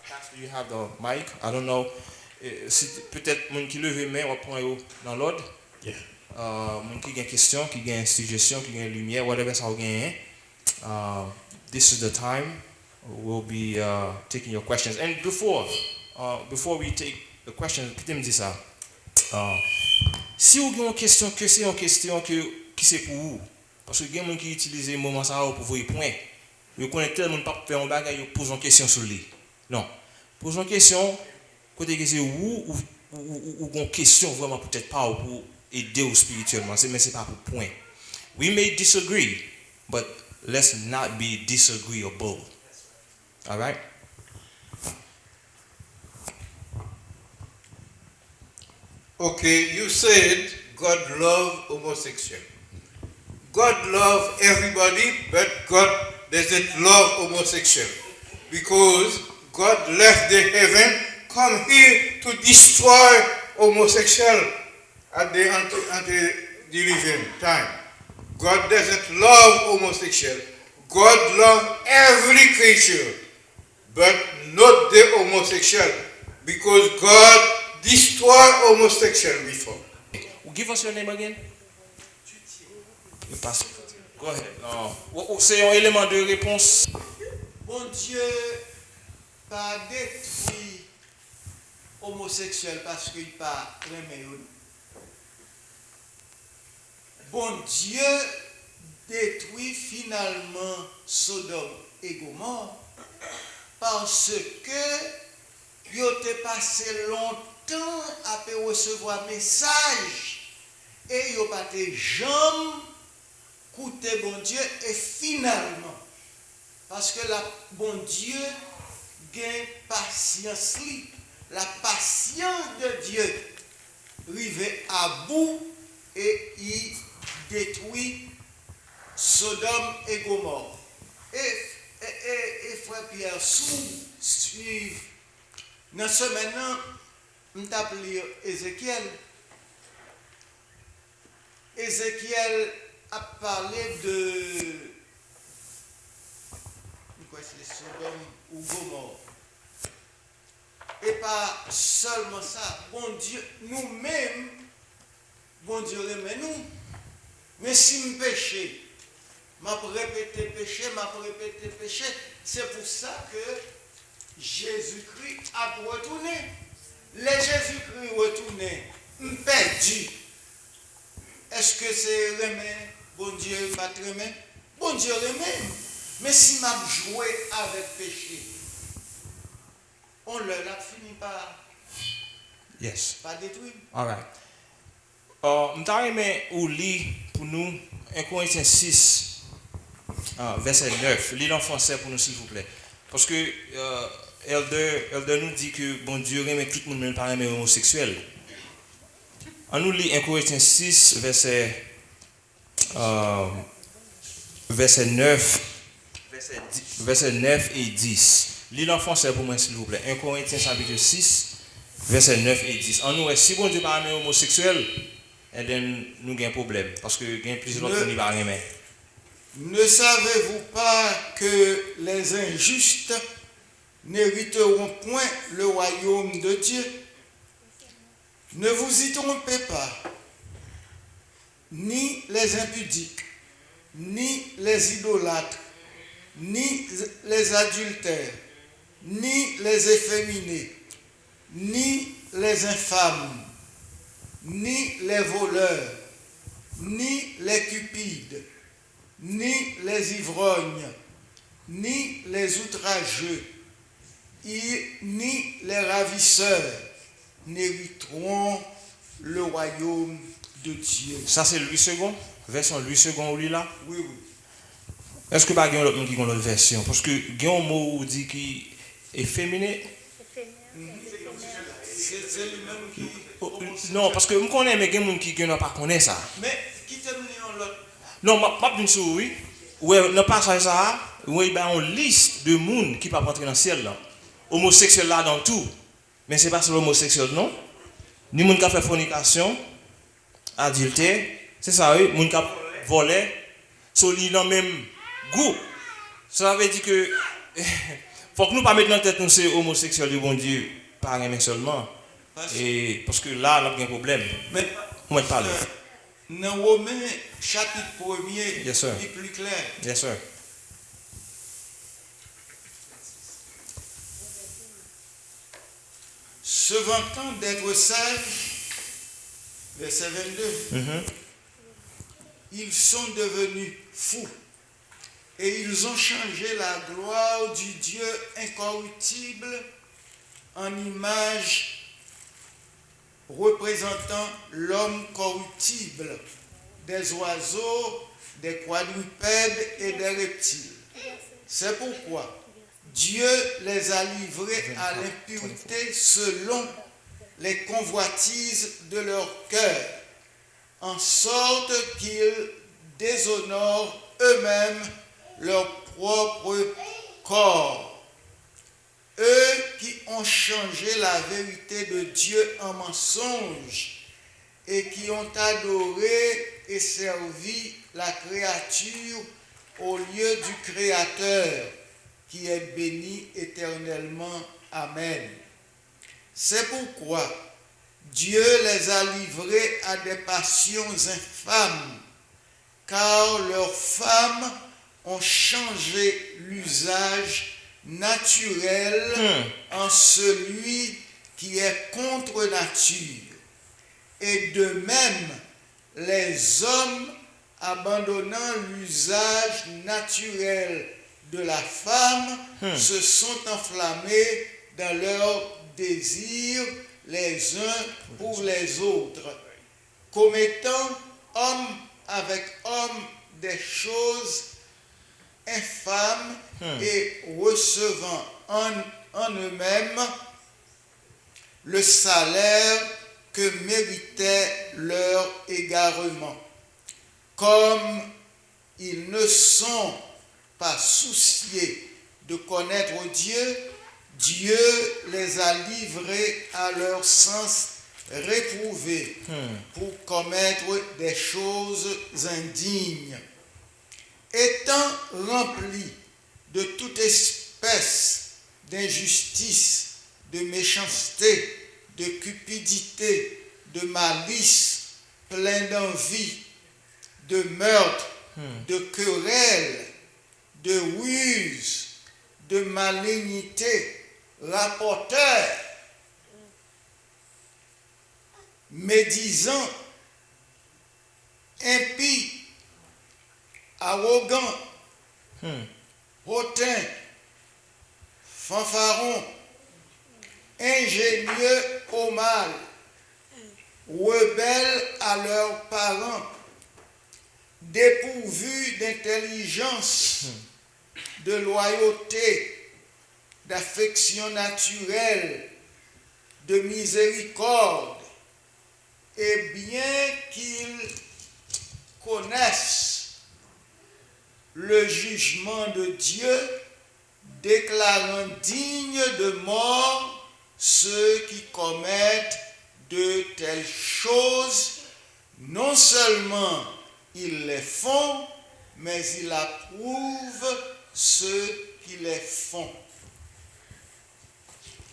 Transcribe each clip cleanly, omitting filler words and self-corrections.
Pastor, you have the mic. I don't know. Si peut-être moun qui leve main, on prend dans l'ordre. Yeah. Moun qui a une question, qui a une suggestion, qui a une lumière, whatever ça gagne. This is the time we'll be taking your questions. And before we take the questions, peut-être me dire ça. Si vous avez une question, que c'est une question qui c'est pour vous. Parce que il y a des gens qui utilisent le moment ça pour vous répondre. Vous connaissez tellement pas faire un bagage, vous posez une question sur lui. Non. Posez une question, côté que c'est vous ou une question vraiment peut-être pas pour aider ou spirituellement, mais c'est pas pour point. We may disagree, but let's not be disagreeable. All right? Okay, you said God love homosexual. God love everybody, but God doesn't love homosexual. Because God left the heaven, come here to destroy homosexual at the antediluvian time. God doesn't love homosexual. God loves every creature, but not the homosexual, because God destroyed homosexual before. Give us your name again. Go ahead. C'est un élément de réponse. Bon Dieu pas détruit homosexuel parce qu'il pas aimé. Bon Dieu détruit finalement Sodome et Gomorrhe parce que ils ont passé longtemps à recevoir message et ils ont pas de jambes écouter bon Dieu et finalement parce que la bon Dieu gagne patience, la patience de Dieu arrive à bout et il détruit Sodome et Gomorrhe. Et frère Pierre, suivre dans ce maintenant, on t'a lire Ézéchiel. Ézéchiel a parlé de quoi c'est Sodome ou Gomorrhe. Et pas seulement ça, bon Dieu, nous-mêmes, bon Dieu remet nous. Mais si nous péchons, m'a répété péché, c'est pour ça que Jésus-Christ a retourné. Les Jésus-Christ retourné, perdu. Est-ce que c'est remet, bon Dieu pas remet? Bon Dieu remet. Mais si m'a joué avec péché, on l'a fini par détruire. All right. Ou lit pour nous 1 Corinthiens 6, verset 9. Lis en français pour nous, s'il vous plaît. Parce que Elder nous dit que bon Dieu remet tout le monde par un homosexuel. On nous lit 1 Corinthiens 6, verset 9 et 10. Lis en français pour moi, s'il vous plaît. 1 Corinthiens chapitre 6, verset 9 et 10. En nous, si bon Dieu par un homosexuel, et bien nous avons un problème. Parce que il y a plusieurs autres qui ne pas aimer. Ne savez-vous pas que les injustes n'hériteront point le royaume de Dieu? Ne vous y trompez pas. Ni les impudiques, ni les idolâtres, ni les adultères, ni les efféminés, ni les infâmes, ni les voleurs, ni les cupides, ni les ivrognes, ni les outrageux, ni les ravisseurs n'hériteront le royaume de Dieu. Ça c'est Louis II, version Louis II ou lui là? Oui. Est-ce que pas quelqu'un qui a une autre version? Parce que il y a un mot où dit qu'il est féminin. C'est lui-même qui... Non, parce que je connais, mais il y a des gens qui ne pas connaître ça. Mais qui termine l'autre? Non, je ne sais pas, oui. Ouais, dans passage ça, il y a une liste de monde qui ne peuvent pas rentrer dans le ciel là. Homosexuel là dans tout. Mais ce n'est pas seulement homosexuel, non? Ni monde qui a fait fornication, adultère, c'est ça, oui, monde qui a volé, solide dans le même goût. Ça veut dire que faut que nous pas mettre dans la tête nous c'est homosexuel du bon Dieu, pas aimer seulement. Et parce que là, on a un problème. Mais, Moi, je parle. dans Romains, chapitre 1er, Yes, sir. il est plus clair. Yes, sir. Se vantant d'être sages, verset 22, ils sont devenus fous et ils ont changé la gloire du Dieu incorruptible en image représentant l'homme corruptible, des oiseaux, des quadrupèdes et des reptiles. C'est pourquoi Dieu les a livrés à l'impureté selon les convoitises de leur cœur, en sorte qu'ils déshonorent eux-mêmes leur propre corps. Eux qui ont changé la vérité de Dieu en mensonge et qui ont adoré et servi la créature au lieu du Créateur, qui est béni éternellement. Amen. C'est pourquoi Dieu les a livrés à des passions infâmes, car leurs femmes ont changé l'usage naturel en celui qui est contre nature. Et de même, les hommes, abandonnant l'usage naturel de la femme, se sont enflammés dans leurs désirs les uns pour les autres, commettant homme avec homme des choses infâmes et recevant en eux-mêmes le salaire que méritait leur égarement. Comme ils ne sont pas souciés de connaître Dieu, Dieu les a livrés à leur sens réprouvé pour commettre des choses indignes. Étant remplis de toute espèce d'injustice, de méchanceté, de cupidité, de malice, plein d'envie, de meurtre, de querelle, de ruse, de malignité, rapporteurs, médisants, impies, arrogants, hautains, fanfarons, ingénieux au mal, rebelles à leurs parents, dépourvus d'intelligence, de loyauté, d'affection naturelle, de miséricorde, et bien qu'ils connaissent le jugement de Dieu, déclarant dignes de mort ceux qui commettent de telles choses, non seulement ils les font, mais ils approuvent ceux qui les font.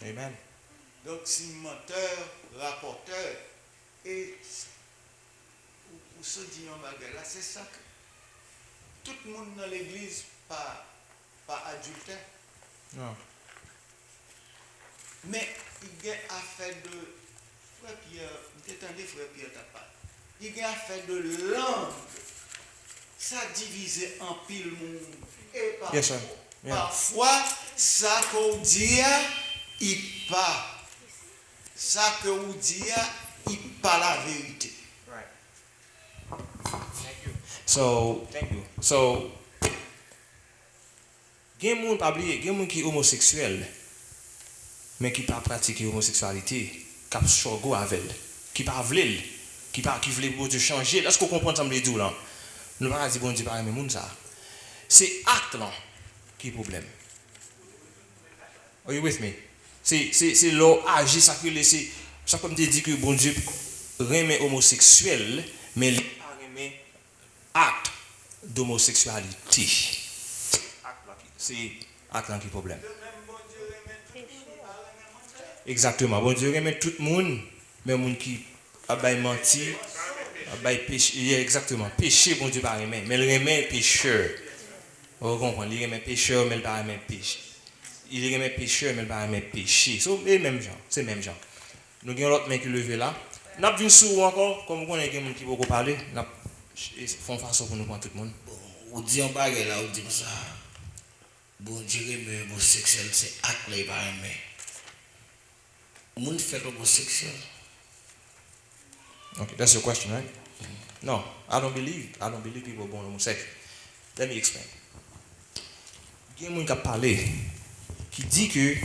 Amen. Donc, c'est menteur, rapporteur. Et pour se dire en bagarre, là, c'est ça que tout le monde dans l'église pas adultère. Non. Mais il y a affaire de frère Pierre, t'entendez frère Pierre t'a pas. Il y a affaire de langue. Ça divise en pile monde. Et parfois, Yes, sir. Yeah. parfois ça qu'on dit, il pas. Ça que vous dit, il pas la vérité. Right. Thank you. So, gen moun pa bliye, gen moun ki homoseksuel, mais qui pas pratiquer homosexualité, qui a chogo avec, qui pas vle, qui vle bon Dieu changer. Est-ce qu'on comprend ça me dit là? Nous pas dire bon Dieu pas aimer moun ça. C'est acte là qui est problème. Are you with me? C'est l'or agir ça que laisser ça comme dit que bon Dieu remet homosexuel mais il pas remet acte d'homosexualité. C'est acte là qui est problème. Le même bon Exactement. Bon Dieu aime tout le monde, mais monde qui a bail menti, a bail péché, exactement. Péché, bon Dieu pas aimer, mais il aime pécheur. Vous comprenez, il aime pécheur, mais il pas aimer péché. Il aime pécheur, mais il pas aimer péché. C'est même genre, c'est même genre. Nous avons l'autre main qui levé là. Nous avons vu sous encore, comme vous connaissez des gens qui vont parler, nous font façon pour nous prendre tout le monde. Ou dit en bague là, ou dit ça. Bon Dieu, mais homosexuel, c'est acte là, il va aimer. Moun fait homosexuel. Okay, that's your question, right? No, I don't believe people born homosexual. Let me explain. Il y a quelqu'un qui a parlé, qui dit que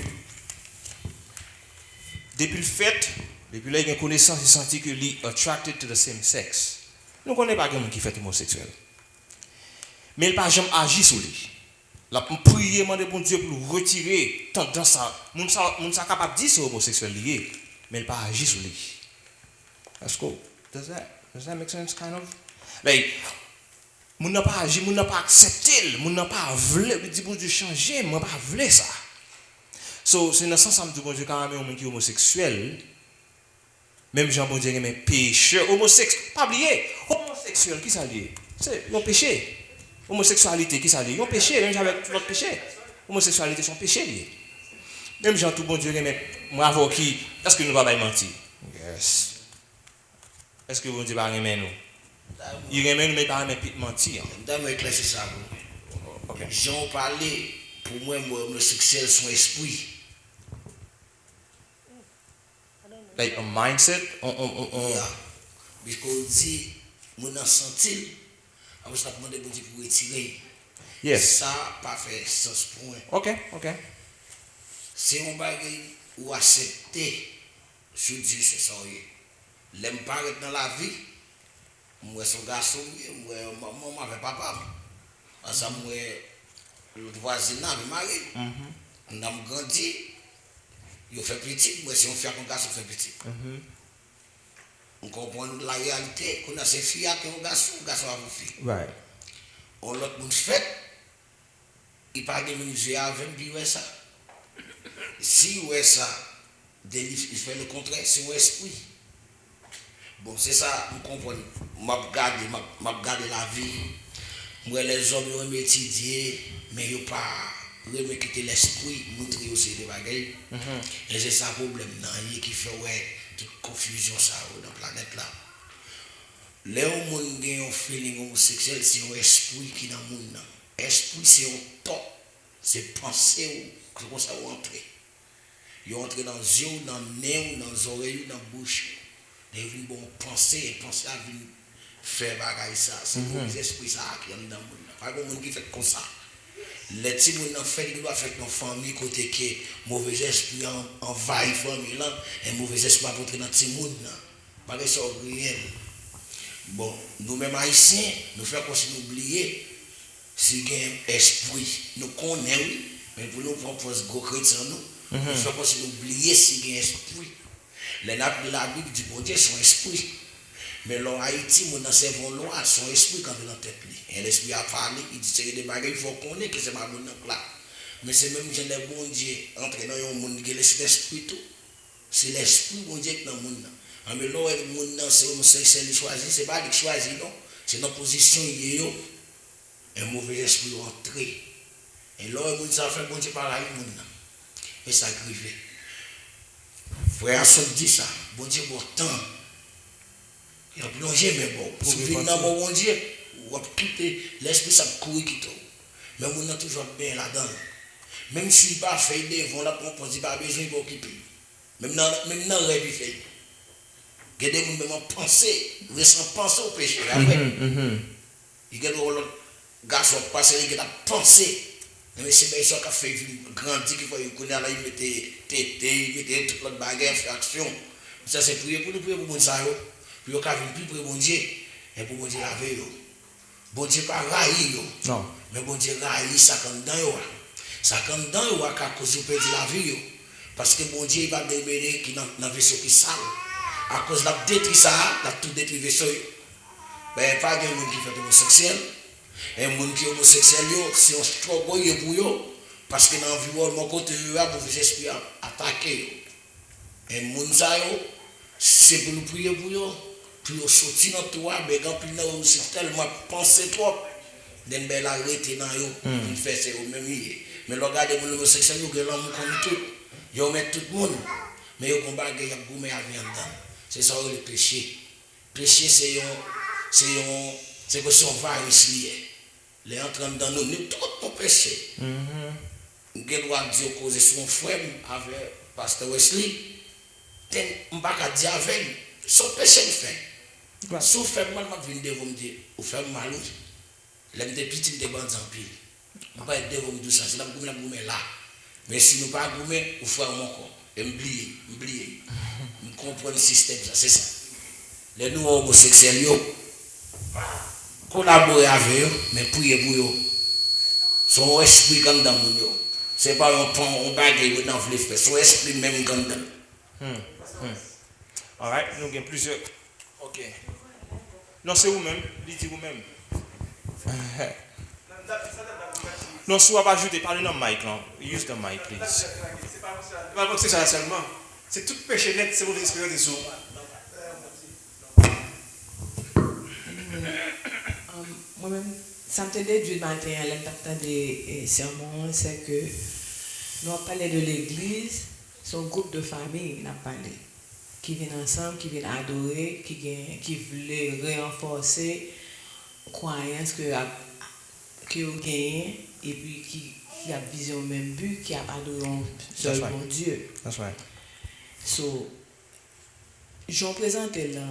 depuis le fait, depuis là, il y a une connaissance, il senti que lui attracted to the same sex. Nous ne connaissons pas quelqu'un qui fait homosexuel. Mais il n'a pas jamais agi sur lui. La prier, demander bon Dieu pour le retirer tendance ça. Moun sa capable de dire c'est homosexuel lié, mais il n'a pas agi sur lui. That's cool. Does that make sense kind of? Like, moun n'a pas agi, moun n'a pas accepté, moun n'a pas voulu, il dit bon Dieu changer, moi pas voulu ça. So, c'est dans ce sens que bon Dieu quand même un qui est homosexuel, même Jean bon Dieu mais pécheur, homosexuel, pas oublier, homosexuel qui ça lié? C'est un péché. Homosexualité qui ça lié? Un péché, même avec votre péché. Homosexualité son péché lié. Même Jean tout bon Dieu mais moi qui est-ce que nous va pas mentir? Yes. Est-ce que bon Dieu va aimer nous? Il aime nous mais pas mentir. D'ailleurs, éclaircir ça. OK. J'en parlais pour moi homosexuel son esprit. Like a mindset, Yeah. Parce qu'on dit, mon en sentit, après ça demande bon Dieu pour retirer. yes. Ça pas fait sens pour moi. OK. C'est un bagage ou accepter sur Dieu c'est ça. L'aime paraître dans la vie. Moi son garçon, moi maman avec papa. Ensemble moi le voisin avec mari. On a grandi. Il fait petit, moi si on fait un garçon fait petit. On comprend la réalité, qu'on a ces filles qui ont un garçon a une fille. Right. On l'autre monde fait, il parle de même yeux avec lui, ouais ça. Si ouais ça, il fait le contraire, c'est un esprit. Bon, c'est ça, vous comprenez. M'a regardé la vie. Moi, les hommes, ils ont étudié, mais ils n'ont pas quitter l'esprit, montrer aussi des bagailles. Et c'est ça le problème, qui fait ouais, toute confusion ça dans la planète là. Les gens qui ont un feeling homosexuel, c'est un esprit qui est dans le monde. Esprit, c'est un temps, c'est penser comment ça va entrer. Ils entrent dans les yeux, dans le nez, dans les oreilles, dans la bouche. Ils viennent penser à venir faire bagaille ça. C'est un esprit ça qui est dans le monde. Pas de monde qui fait comme ça. Les petits gens fait, ils doivent faire nos familles côté que mauvais esprit envahit la famille là, et mauvais esprit va rentrer dans le petit monde là. Pas de ça réel. Bon, nous-mêmes haïtiens, nous faisons comme si nous oublions si il y a un esprit. Nous connaissons, mais pour nous proposer gros chrétiens, nous faisons comme si nous oublions s'il y a un esprit. La Bible dit bon Dieu, son esprit. Mais en Haïti, nous avons loi, son esprit quand il est dans la tête. Et l'esprit a parlé, il dit c'est des bagages, il faut connaître que c'est ma bonne là. Mais c'est même que les bon Dieu entrer dans un monde qui est l'esprit tout. C'est l'esprit bon Dieu qui est dans le monde. Mais là, le monde c'est homosexuel qui choisit, ce n'est pas lui qui choisit, non. C'est dans la position il y a un mauvais esprit entré. Et là, le monde ça fait bon Dieu par là, le monde. Et ça grivé. Frère Asson dit ça, bon Dieu, bon temps. Il a plongé, mais bon, pour venir dans mon bon Dieu, ou à quitter l'esprit, ça courir qui tout. Mais on a toujours bien là-dedans. Même si il pas fait devant la propose, il pas besoin de occuper. Même dans le rêve, il fait. Il y a des gens qui ont pensé, ils sont pensé au péché. Il y a des garçons qui passent, ils ont pensé. Mais c'est bien ça qui a fait grandir, qu'il faut connaître, il mettait tété, il mettait toute l'autre bagarre, fraction. Ça, c'est prier pour nous, prier pour bon ça. Puis on a vu plus pour bon Dieu et pour bon Dieu laver yo. Bon Dieu pas raï yo. Non. Mais bon Dieu raï ça comme dans yo. Ça comme dans yo à cause de perdre la vie yo. Parce que bon Dieu il va démêler qui dans vaisseau qui sale. À cause la détruit ça, la tout détruit vaisseau yo. Ben pas de monde qui fait homosexuel. Et monde qui homosexuel yo, c'est un struggle pour yo parce que dans l'environnement côté yo a mauvais esprit attaquer yo. Et moun sa yo, c'est pour nous prier pour eux. Puis on sortit dans toi, mais quand puis là, c'est tellement pensé trop. D'un bel arrêté dans eux, il fait c'est au même lieu. Mais le gars de mon homosexuel, il y a l'homme comme tout. Il met tout le monde. Mais il combat, il y a goumé à viande. C'est ça le péché. Péché, c'est que son virus lié. Les entraîne dans nous, tout mon péché. Je dois dire causer son frère avec Pasteur Wesley. Je ne peux pas dire avec lui. Son péché le fait. Si vous faites mal, je viens devant me dire, vous faites mal. L'homme de petit, de bandes en pile. Je ne peux pas être devant tout ça. C'est là que je suis là. Mais si nous ne pas gourmet, vous faites mon corps. Et m'oublier. Je comprends le système, ça, c'est ça. Les nouveaux homosexuels, collaborer avec eux, mais prier pour eux. Son esprit comme dans mon eux. Ce n'est pas un pan, on bague dans le faire. Son esprit même comme dans. Alright, nous avons plusieurs. Ok. Non, c'est vous-même. Dites vous-même. Non, si vous pas ajouter, parlez dans le mic. Use the mic, please. C'est pas ça seulement. C'est tout péché net, c'est votre esprit des eaux. Moi-même, ça me tenait du matin à l'impact des sermons, c'est que nous avons parlé de l'église, c'est un groupe de familles, nous avons parlé, qui viennent ensemble, qui viennent adorer, qui veulent renforcer la croyance que vous gagnez et puis qui a vision même but, qui a adoré un seul bon Dieu. That's right. So, j'en présente là,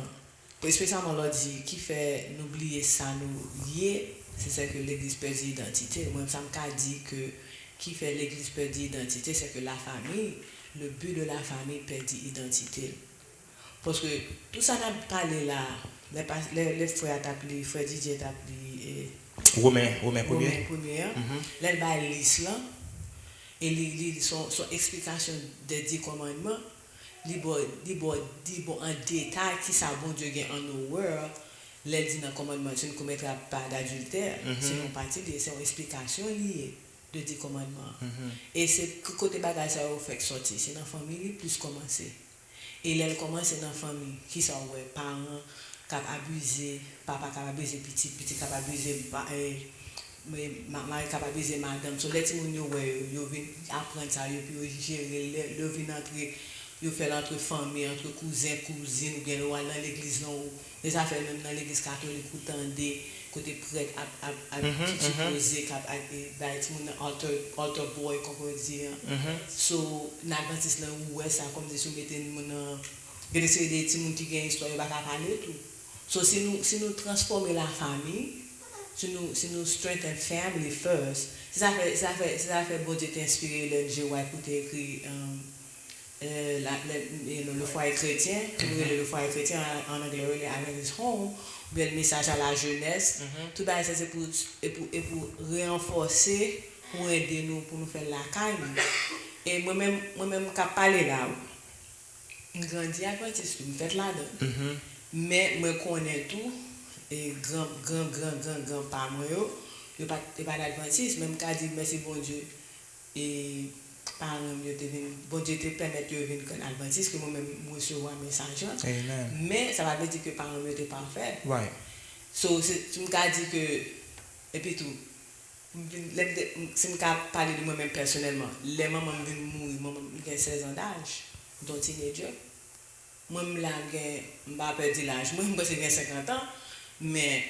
spécialement l'on dit, qui fait n'oublier ça, nous lier, c'est ça que l'église perd d'identité. Moi, ça me dit que qui fait l'église perd d'identité, c'est que la famille, le but de la famille perd d'identité. Parce que tout ça n'a pas parlé là, les frères t'appelé, frère Didier t'appelé, Romain premier. Là, il va liste là, et son explication des 10 commandements, il dit en détail qui ça bon Dieu gagne en nos world, les dit dans le commandement, tu ne commettras pas d'adultère, c'est une partie, c'est une explication liée de 10 commandements. Et c'est que côté bagage ça fait que sortir, c'est dans la famille plus commencer. Et là, elle commence dans la famille, qui sont parents, qui abusé, papa qui abusé petit qui abusé maman qui abusé madame. So les petits gens yo viennent apprendre ça, yo puis gérer, yo viennent entrer, yo fait entre famille, entre cousins, cousines, ou bien dans l'église non, les affaires même dans l'église catholique ou tendez côté prêtre à supposer altar boy comme on dit. So l'adventiste là ouais ça comme si nous mettez mon des petits gens qui gagnent histoire pas parler tout. So si nous transformer la famille, si nous strengthen family first, ça fait bon Dieu t'inspirer le Dieu pour t'écrire le foyer chrétien, le foyer chrétien en anglais avec his home, bien le message à la jeunesse, tout ça c'est pour renforcer, pour aider nous pour nous faire la caille. Et moi-même quand parler là, je grandis à Adventiste, je fais là-dedans. Mais moi connais tout et grand par moi yo pas d'adventiste même quand dit merci bon Dieu et par yo te vinn bon Dieu te permettre yo vinn comme adventiste que moi même recevoir message. Mais ça va pas dire que par yo te parfait. Right. So tu me dit que et puis tout si me parler de moi même personnellement, les mamans viennent mourir, maman a 16 ans d'âge, donc teenager. Moi, je ne vais pas perdre l'âge. Moi, je suis 50 ans, mais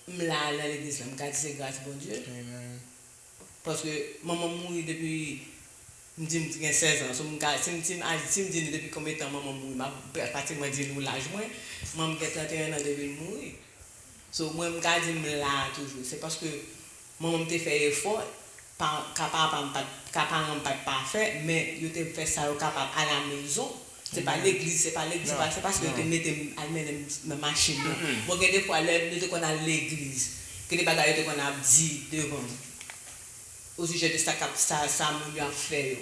je suis à l'église. Je me dis c'est grâce à Dieu. Amen. Parce que maman mourit depuis 16 ans. Si je me dis depuis combien de temps maman mourit, je vais pratiquement dire l'âge. Maman a 31 ans depuis mourir. So, moi, je me dis là toujours. C'est parce que maman m'a fait effort. Capable pas parfait, mais je te fait ça capable à la maison. C'est pas l'église, c'est parce que tu mets ma machine. Bon, des fois, nous qu'on a l'église, que les bagages qu'on a dit devant. Au sujet de ça, nous a fait.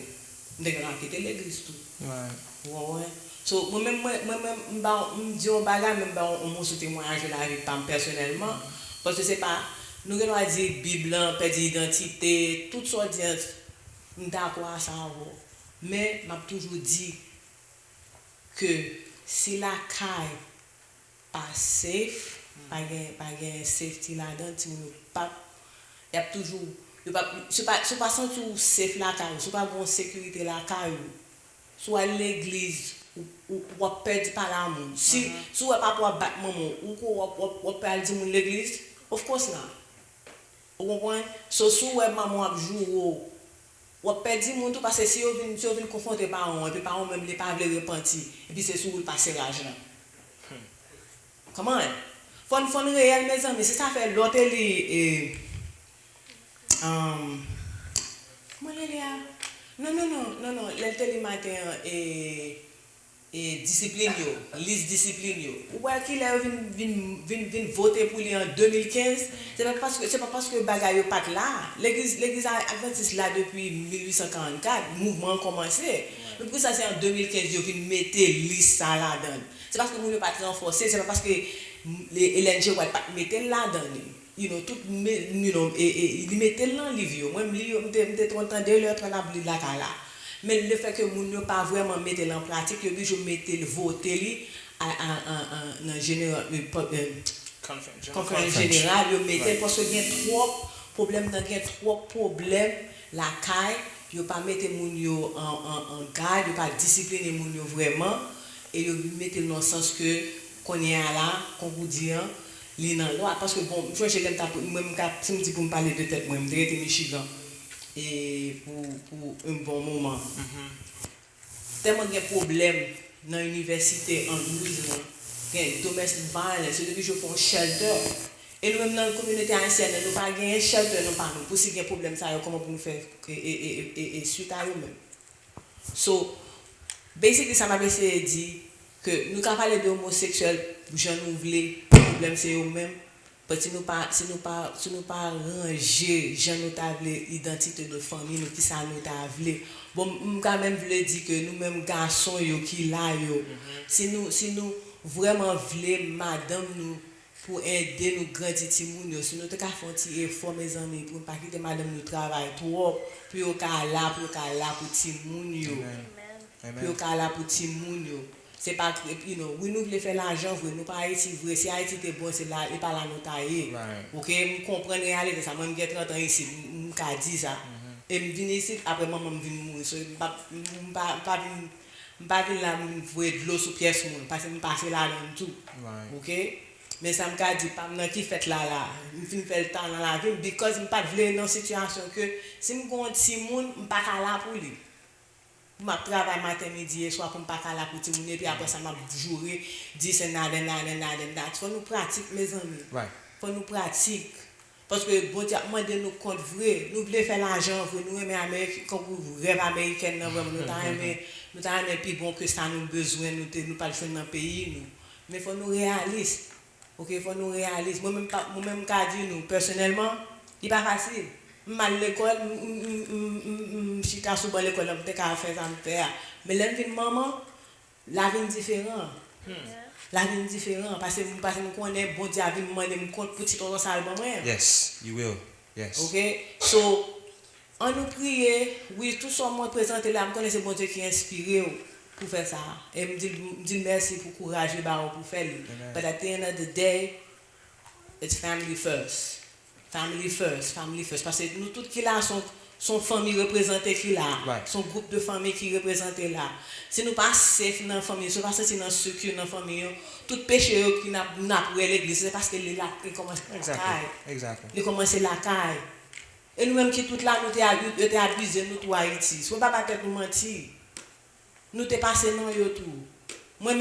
Nous avons quitté l'église tout. Ouais. So, moi-même, je dis au bagage, même on me témoignage de la vie personnellement. Parce que c'est pas, nous allons dire Bible, perdre d'identité, toutes sortes de choses. Nous d'accord à ça. Mais je toujours dit, que si la caille pas safe, pas gain safety là-dedans, tu pas y a toujours c'est pas sans tout safe la caille, c'est pas bonne sécurité la caille. Soit l'église ou perdre par la monde. Si ou pas pour battre maman ou perdre dire l'église, of course not. Vous comprenez? So si maman a jour ou perdre monde parce que si on vient confronter parents et puis parents même les pas veulent repentir et puis c'est sous le passer l'argent. Comment? Faut réel mes amis, c'est ça fait l'autre et comment elle est? Non, l'elle matin et discipline yo, liste discipline yo. Ou bien qu'il a vinn voter pour lui en 2015, c'est pas parce que bagaille yo pas là. L'église adventiste là depuis 1844, mouvement commencé. Mais pour ça c'est en 2015 yo vinn mettre liste ça là-dedans. C'est parce que nous pas renforcer, c'est pas parce que les LNG pas mettre là-dedans. Tout et il mettait dans le livre moi m'était content de leur prendre la là mais le fait que moun ne pas vraiment mettre en pratique que je mettais le voter en général conférence générale yo mettait parce que il y a trop problème la caille yo pas mettre moun yo en garde yo pas discipliner moun yo vraiment et yo mettre dans le sens que qu'on est là qu'on vous dit parce que bon, je vais si je dis pour me parler de tête, moi, je vais être Michigan et pour un bon moment. Tellement de problèmes dans l'université en Louisiane, il y a domestic violence, c'est depuis que je fais un shelter. Et nous-mêmes dans la communauté haïtienne, nous n'avons pas un shelter, nous pas pour si il y a un problème, comment pour nous faire et suite à eux-mêmes. So, basically, ça m'a essayé de dire que nous avons parlé d'homosexuels, j'en ouvre problème c'est eux-mêmes parce que si nous pas ranger j'en notable identité de famille nous qui ça notable bon quand même veut dire que nous mêmes garçons yo qui là yo si nous vraiment voulons madame nous pour aider nous grandir ti moun yo si nous te ka font ti effort mes amis pour pas quitter madame nous travail trop puis au ka là pour ti moun yo puis au ka là pour ti moun yo. C'est pas oui nous voulons faire l'argent vrai nous pas Haïti vrai si Haïti était bon c'est là et pas la notaire OK me comprendre réalité ça moi j'ai 30 ans ici me ca dit ça et me venir ici après maman me venir mourir so pas là me voir de l'eau sous pièce moun parce que me passer là dans tout OK mais ça me ca dit pas dans qui fait là me fin faire le temps dans la vie because me pas vle dans situation que si me gon ti moun me pas là pour lui ma travail matin midi et soir pour pas là pour tout et puis après ça m'a jouer dit c'est nada faut nous pratique mes amis faut nous pratique parce que bon Dieu demande nous compte vrai nous voulons faire l'argent vrai nous aimer Amérique comme rêve américain vraiment nous t'aimer plus bon que ça nous besoin nous pas le faire dans pays nous mais faut nous réaliste OK faut nous réaliste moi même qu'a dit nous personnellement il pas facile mal l'école si t'as sous l'école on peut faire ça me faire mais l'envie maman la vie différent la vie différent parce que nous connaît bon Dieu vie demander me compte pour petit ça moi yes you will yes OK so on nous prier oui tout ça moi présenter là me connais c'est bon Dieu qui inspiré pour faire ça et me dit merci pour courage pour faire but at the end of the day it's family first. Family first, parce que nous tous qui là sont famille représentée qui là, son groupe de famille qui représenté là. Si nous pas safe dans la famille, si nous pas sentir dans sécurité dans la famille, tout péché qui n'a pour l'église, c'est parce que les là qui commence la caille. Il commence la caille. Et nous même qui tout là nous t'ai abusé nous tout Haïti. Si on pas tête nous mentir. Nous t'ai passé dans yo tout. Moi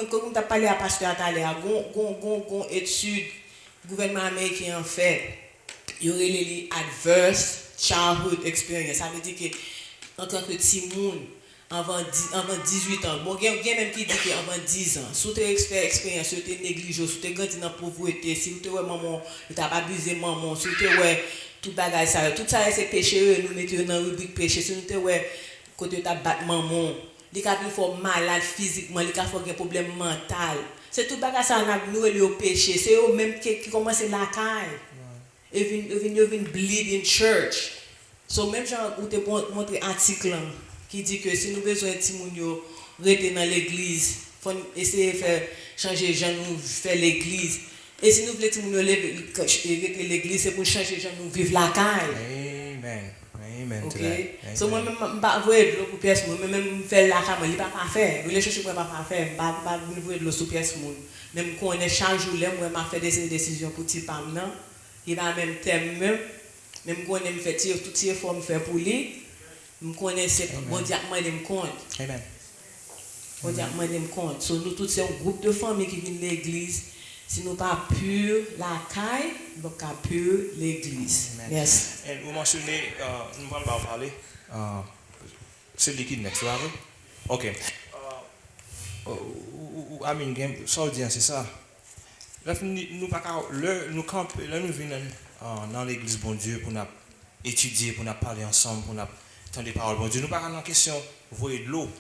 comme t'as parlé à pasteur Atalia, gon étude gouvernement américain en fait. Il y aurait les adverse childhood experience. Ça veut dire que en tant que petit monde avant 18 ans, bon, il y a même qui dit qu'avant 10 ans, si tu as expérience, si tu es négligé, si tu es grandi dans la pauvreté, si tu as maman, tu n'as pas abusé maman, si tu as tout bagage ça, tout ça c'est péché, nous mettons dans la rubrique péché, si tu as côté tu as battu maman, il faut malade physiquement, il faut un problème mental. C'est tout bagage ça nous le péché, c'est eux même qui commencent la caille. Et viennent bleed in church. So même genre où te montre article qui dit que si nous besoin de timounio rester dans l'église, faut essayer de faire changer les gens, nous faire l'église. Et si nous voulons que nous l'église, c'est pour changer les gens, nous vivre la caille. Amen. Amen. Ok? To that. So, Amen. moi, je ne vais pas voir de l'eau pour pièce, moi-même, faire la caille, je ne vais pas faire. Je vais chercher pour ne pas faire. Je ne vais pas voir de l'eau sous pièce. Même quand on est chaque jour, moi, je fais des décisions pour petit pam, non? Il va même thème, même quand on fait tout ce qu'il faire pour lui, je connais, c'est bon Dieu, moi, je me compte. Amen. Bon Dieu, moi, je me compte. So, nous tous, c'est un groupe de familles qui viennent de l'église. Si nous pas pur la caille, nous pas pur l'église. Merci. Et vous mentionnez, nous allons pas parler, c'est liquide next, là, oui? Ok. Amin, ça veut dire, c'est ça. Là, nous pas nous camper, là, nous venons dans l'église, bon Dieu, pour nous étudier, pour nous parler ensemble, pour nous entendre des paroles, bon Dieu. Nous pas en question, vous voyez de l'eau.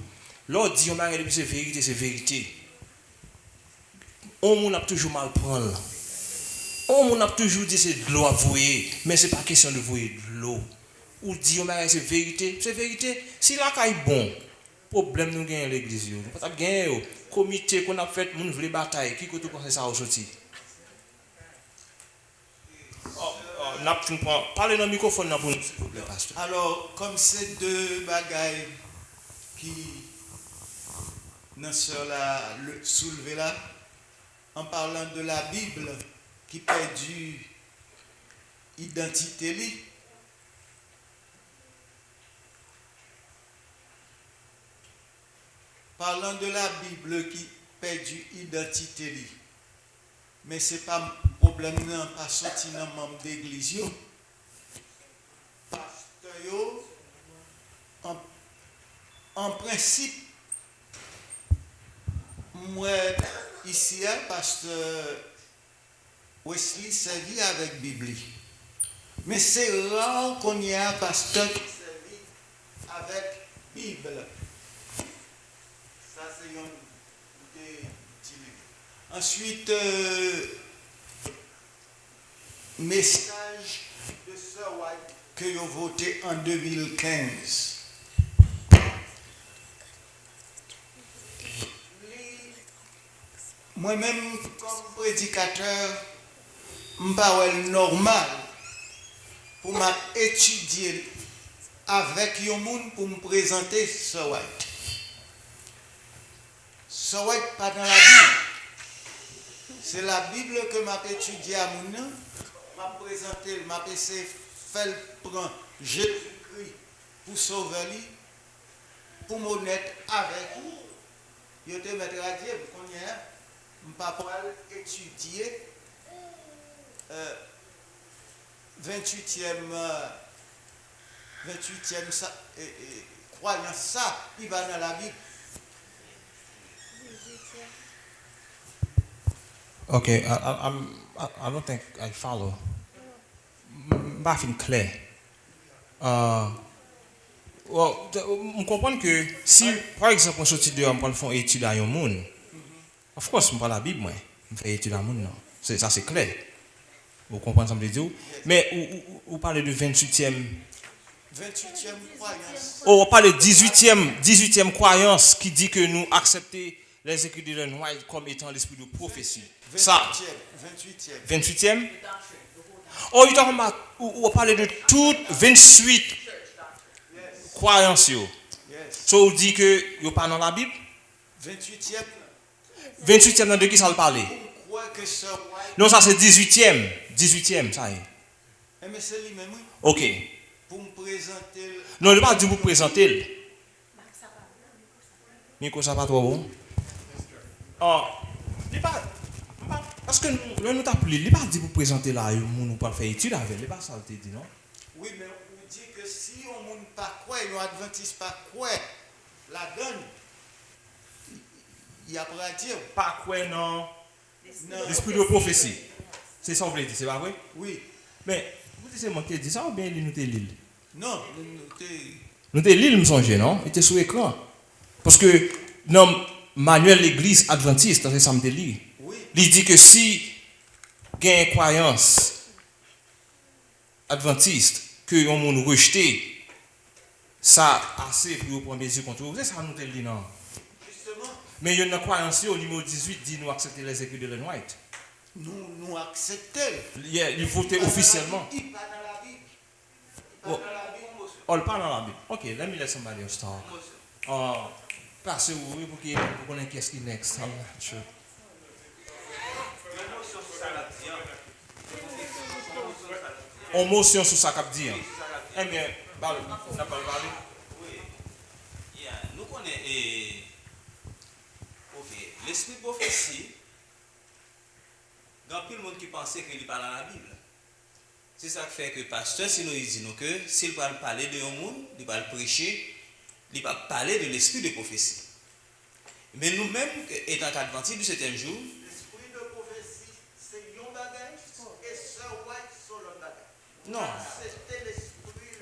L'eau dit, on m'a dit, c'est vérité, c'est vérité. On a toujours mal prendre. On a toujours dit c'est de l'eau à voyer, mais c'est pas question de voyer de l'eau. Ou dit c'est vérité, c'est vérité. Si la caille bon, problème nous gagne l'église yo. Pas gagner comité qu'on a fait, moun vle bataille, qui côté conseil ça sorti. N'a parlez dans le microphone pour nous s'il vous plaît pasteur. Alors, comme c'est deux bagailles qui nous sommes là, le soulever là, en parlant de la Bible qui perdu identité li. Parlant de la Bible qui perdu identité li. Mais c'est pas problème non pas sorti dans membre d'église yo. Pasteur yo en principe moi ici pasteur Wesley servi avec Bible. Mais c'est rare qu'on y a un pasteur qui servi avec Bible. Ça c'est un ensuite message de Sir White que vous voté en 2015. Moi-même, comme prédicateur, je ne suis pas normal pour m'étudier avec les gens pour me présenter Sir White. Sir White pas dans la Bible. C'est la Bible que je étudié à mon nom. Je présenté, je essayé de faire prendre Jésus-Christ pour sauver lui, pour m'honnête avec vous. Je te mettre à Dieu, vous connaissez. Je ne vais pas étudier 28e croyance, ça, il va dans la Bible. Okay, I don't think I follow. Pas fin clair. Je comprends que si, par exemple, on sortit dehors, on fait une étude à un monde, of course, je ne parle pas la Bible, moi. Je fais une étude à un monde, non. Ça, c'est clair. Vous comprenez ce que je veux dire? Mais vous parlez de 28e. 28e croyance. On parle de 18e croyance qui dit que nous acceptons les Écritures de Noël comme étant l'esprit de prophétie. 28e. Ça. 28e. 28e? Oh, on parle de toutes 28 croyances. Yes. So, on dit que vous pas dans la Bible? 28e. 28e, de qui ça le parle? Pourquoi que Sir White. Non, ça c'est 18e. 18e, ça y est. Mais c'est lui-même, oui. Ok. Pour me présenter. Non, il ne pas dit vous présenter. Nico, ça pas trop bon? Oh, il pas. Parce que nous t'appelons, il n'est pas dit vous présenter là, nous pas faire étude avec, il n'est pas ça le dit, non? Oui, mais on dit que si on ne pas quoi, nous adventistes pas quoi, la donne, il y a pas dire. Pas quoi, non? Non. L'esprit de prophétie. C'est ça que vous voulez dire, c'est pas vrai? Oui. Mais, vous dites, c'est moi qui dis ça ou bien nous t'es l'île? Non, Nous t'es l'île, me songe, non? Il était sous écran. Parce que, non, manuel l'église adventiste, c'est ça me dit. oui. Il dit que si il y a une croyance adventiste que on monde rejeté, ça assez pour prendre des yeux contre vous. C'est ça nous te dit non. Mais il y a une croyance au numéro 18 dit nous accepter les écrits de Ellen White. Nous acceptons. Il votait officiellement. Il pas dans la Bible. Il pas Oh. dans la Bible. Oh, il parle dans la Bible. Ok, let me let somebody else talk. Passez oui pour qu'on ait qu'est-ce qui next. Sure. On motion sur ça qu'a dit. Eh bien, on n'a pas parlé. Oui. Yeah. Nous connaissons. Ok. L'esprit de prophétie. Il y a plus de monde qui pensait qu'il parle dans la Bible. C'est ça qui fait que le pasteur, sinon il dit nous que s'il va parler de un monde, il va prêcher, il va parler de l'esprit de prophétie. Mais nous-mêmes, étant adventistes du 7e jour, L'esprit de prophétie, c'est un bagage et Sir White, c'est l'autre bagage. non. C'était l'esprit,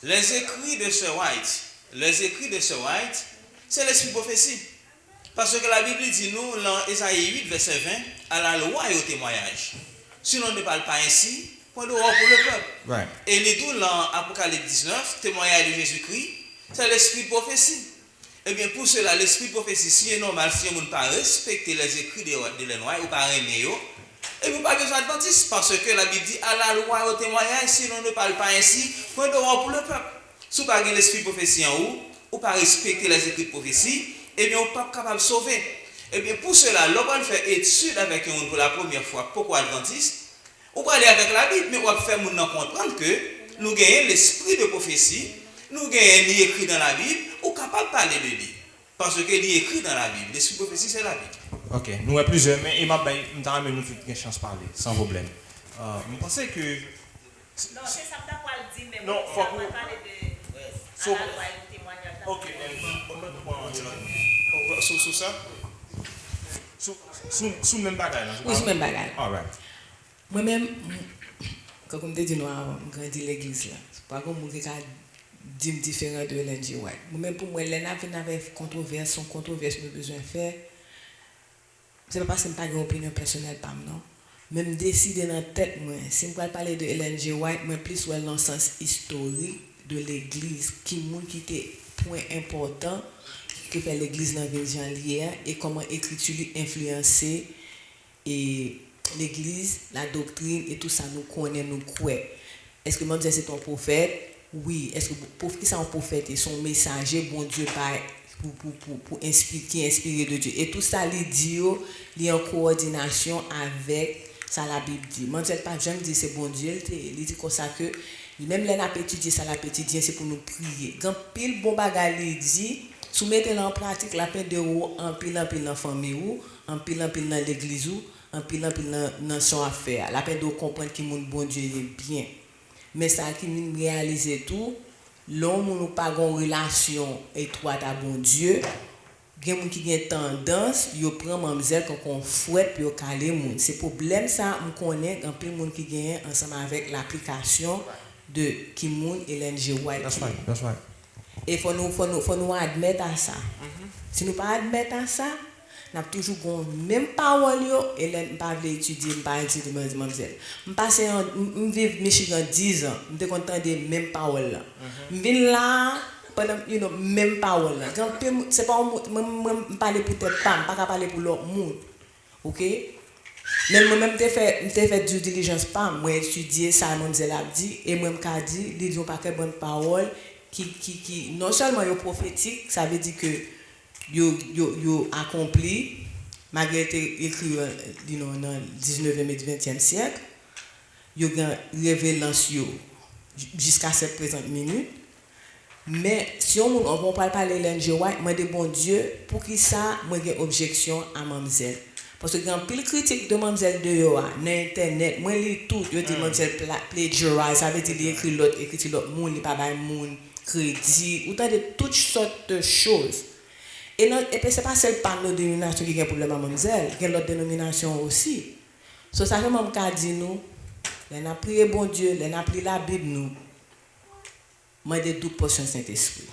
les écrits de Sir White. Les écrits de Sir White, c'est l'esprit de prophétie. Parce que la Bible dit nous, dans Ésaïe 8, verset 20, à la loi et au témoignage. Si l'on ne parle pas ainsi, point de roi pour le peuple. Right. Et les deux, dans Apocalypse 19, témoignage de Jésus-Christ, c'est l'esprit de prophétie. Eh bien, pour cela, l'esprit de prophétie, si est normal, si on ne pas respecter les écrits de Ellen White ou pas aimer, et vous pas besoin d'adventiste, parce que la Bible dit à la loi et au témoignage, si l'on ne parle pas ainsi, point de roi pour le peuple. Si vous n'avez pas l'esprit de prophétie en haut, ou pas respecter les écrits de prophétie, eh bien, vous n'êtes pas capable de sauver. Eh bien, pour cela, l'on va faire étude avec un pour la première fois, pourquoi adventiste, on va aller avec la Bible, mais on va faire comprendre que nous gagnons l'esprit de prophétie, nous gagnons l'écrit dans la Bible, ou capable de parler de lui. Parce que l'écrit dans la Bible, l'esprit de prophétie, c'est la Bible. Ok, nous avons plusieurs, mais il m'a dit nous toutes les chances de parler, sans problème. Je pensais que. Non, c'est ça que tu as dit, mais Non, ça faut va que- parler de So- à la loi et au témoignage. Ok, Sur ça, sous le même bagage. Oui, c'est même bagage. All right. Moi-même, quand on me dit nous avons grandi l'église là, c'est pas comme moi qui a dit différent de Ellen G. White. Moi-même pour moi, Ellen avait controverse, son controverse me besoin de faire. C'est pas parce que je n'ai pas une opinion personnelle par non. Même décider dans la tête moi, si je parler de Ellen G. White, moi plus ouais dans le sens historique de l'église qui était point important que fait l'église dans la vie et comment l'écriture influencer et l'église, la doctrine et tout ça nous connaît, nous croit. Est-ce que moi c'est ton prophète? Oui. Est-ce que qui c'est un prophète et son messager, bon Dieu, pour inspirer, qui est inspiré de Dieu. Et tout ça, il dit, il est en coordination avec ça la Bible dit. Moi je pas jamais dit c'est bon Dieu, il dit comme ça que même les n'a étudié ça la étudier c'est pour nous prier. Quand pile bon bagage il dit soumettez en pratique la paix de ou en pile dans famille ou en pile dans l'église ou en pile dans son affaire. La peine de comprendre que mon bon Dieu est bien. Mais ça qui nous réaliser tout, l'homme nous pas une relation étroite à bon Dieu. Il y a des gens qui ont tendance, ils prennent mamzelle quand on fouette puis ils caler moun. C'est problème ça, on connaît un peu de monde qui gagne ensemble avec l'application de Kimoun et Ellen G. White. That's right. Et faut nous admettre à ça. Si nous pas admettre à ça, n'a toujours gon même parole yo et là pas veut étudier pas étudier mademoiselle me passer me vivre Michigan 10 ans me content des mêmes paroles là me vinn là pendant même parole là quand c'est pas me parler pour tête pas parler pour l'autre monde. OK, même moi même t'ai fait due diligence pas moi étudier ça mademoiselle a dit et moi me ka dit ils ont pas que bonne parole qui non seulement yo prophétique, ça veut dire que yo accompli malgré écrit dans le 19e et 20e siècle yo révélation jusqu'à cette présente minute. Mais si on va pas parler Ellen G. White, moi de bon Dieu pour qui ça moi j'ai objection à mademoiselle parce que quand pile critique de mademoiselle de yo dans internet moi lis tout yo dit mademoiselle plagiarize, ça veut dire il écrit l'autre monde il pas bail monde crédit ou tant de toutes sortes de choses. Et puis c'est pas seul par nos dénominations qui a un problème à mademoiselle, il y a l'autre dénomination aussi. So ça fait même qu'a dit nous, on a prié bon Dieu, on a pris la Bible nous. Moi de toute portion Saint-Esprit.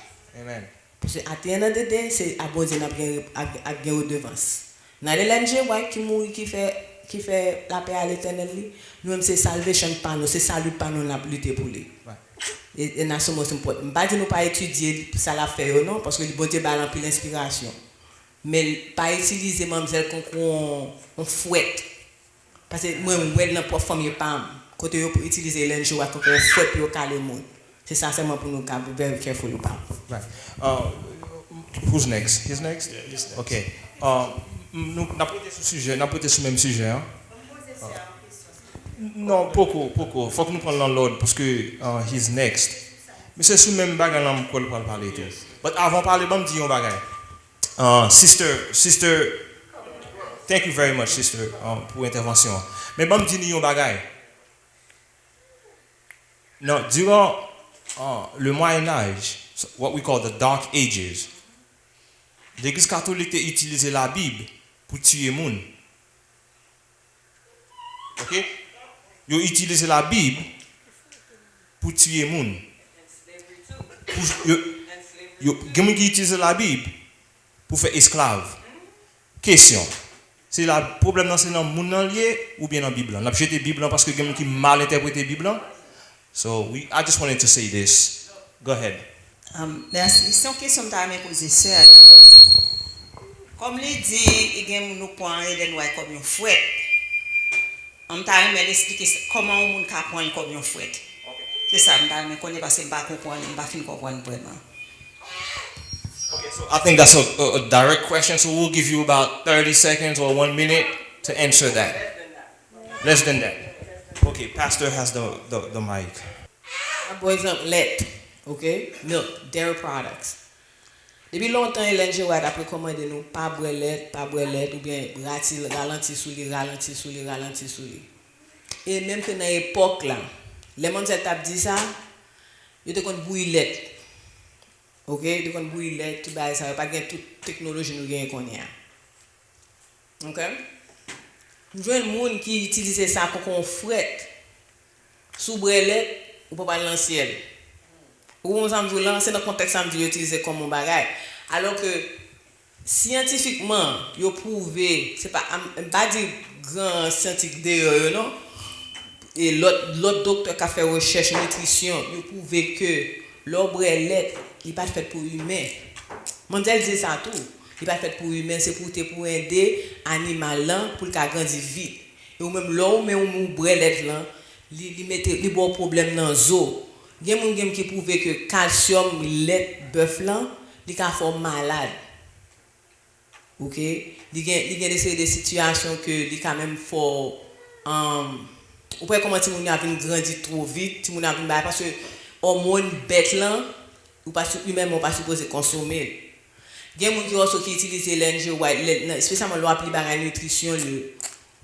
Amen. Parce que à the end of the day, c'est à bon Dieu n'a bien redevance. Dans Ellen G. White qui mourit qui fait la paix à l'Éternel, nous même c'est salvation par nous, c'est salut par nous la lutter pour lui. Ouais. Et na somos important. Pas dire nous pas étudier ça la fait non parce que le bon Dieu ba rempli l'inspiration. Mais pas utiliser mademoiselle on fouette. Parce que moi ouais dans pour famille pas côté yo pour utiliser linge ou qu'on fouette pour caler monde. C'est ça seulement pour nous be very careful ou pas. Right. Who's next? He's next? Yeah, he's next. Okay. Nous n'a pas été sur sujet, n'a pas été sur le même sujet. Hein? Non, beaucoup. Faut que nous prenions l'ordre parce que he's next. Mais c'est sur le même bagage là qu'on va parler tout. Mais avant de parler, je me dis un bagage. Sister, thank you very much, sister, pour l'intervention. Mais je me dis un bagage. Non, durant le Moyen Âge, what we call the Dark Ages, l'Église catholique a utilisé la Bible pour tuer les gens. Ok? Ils ont utilisé la Bible pour tuer les gens. Ils ont utilisé la Bible pour faire esclaves. Question. C'est le problème c'est dans le monde lié ou bien dans la Bible? On a jeté la Bible parce que les gens qui mal interprété la Bible. So I just wanted to say this. Go ahead. Merci. C'est une question que je me posée, sœur. Comme il dit, il y a nous prend les noirs comme une fouette. On t'a même expliquer comment on peut prendre comme une fouette. C'est ça, je me connais parce que je ne comprends pas, je ne comprends pas vraiment. Okay, so I think that's a direct question. So we'll give you about 30 seconds or 1 minute to answer that. Less than that. Okay, Pastor has the mic. For example, lait, okay? Milk, dairy products. Depuis longtemps, les gens ont recommandé nous pas boire lait, ou bien ralentir sous les. Et même que dans l'époque là, les gens qui dit ça, ils ont bouillir lait. OK, ils ont bouillir lait, tout ça, ça pas gain toute technologie nous gain qu'on y a. OK? Nous avons des gens qui utilisent ça pour qu'on fouette sous lait ou pas dans le ciel. Ou on s'en dit c'est dans le contexte ça dit utiliser comme un bagage alors que scientifiquement yo prouvé c'est pas dire grand scientifique d'ailleurs non et l'autre docteur qui a fait recherche nutrition yo prouvé que l'arbre lait il pas fait pour humain. Mandel dit ça tout, il pas fait pour humain, c'est pour aider animal là pour qu'il grandisse vite. Et ou même là mais on brelette là, il mette les bon problème dans zo. Il y a des gens qui prouvent que calcium lait bœuf là, il ka forme malade. OK? Il y a des situations que il quand même faut ou pas comment ti moun a vinn grandir trop vite, ti moun a vinn parce que hormone bête là ou pas lui-même on pas supposé consommer. Il y a des gens qui utilisent l'NG spécialement l'on appelle la nutrition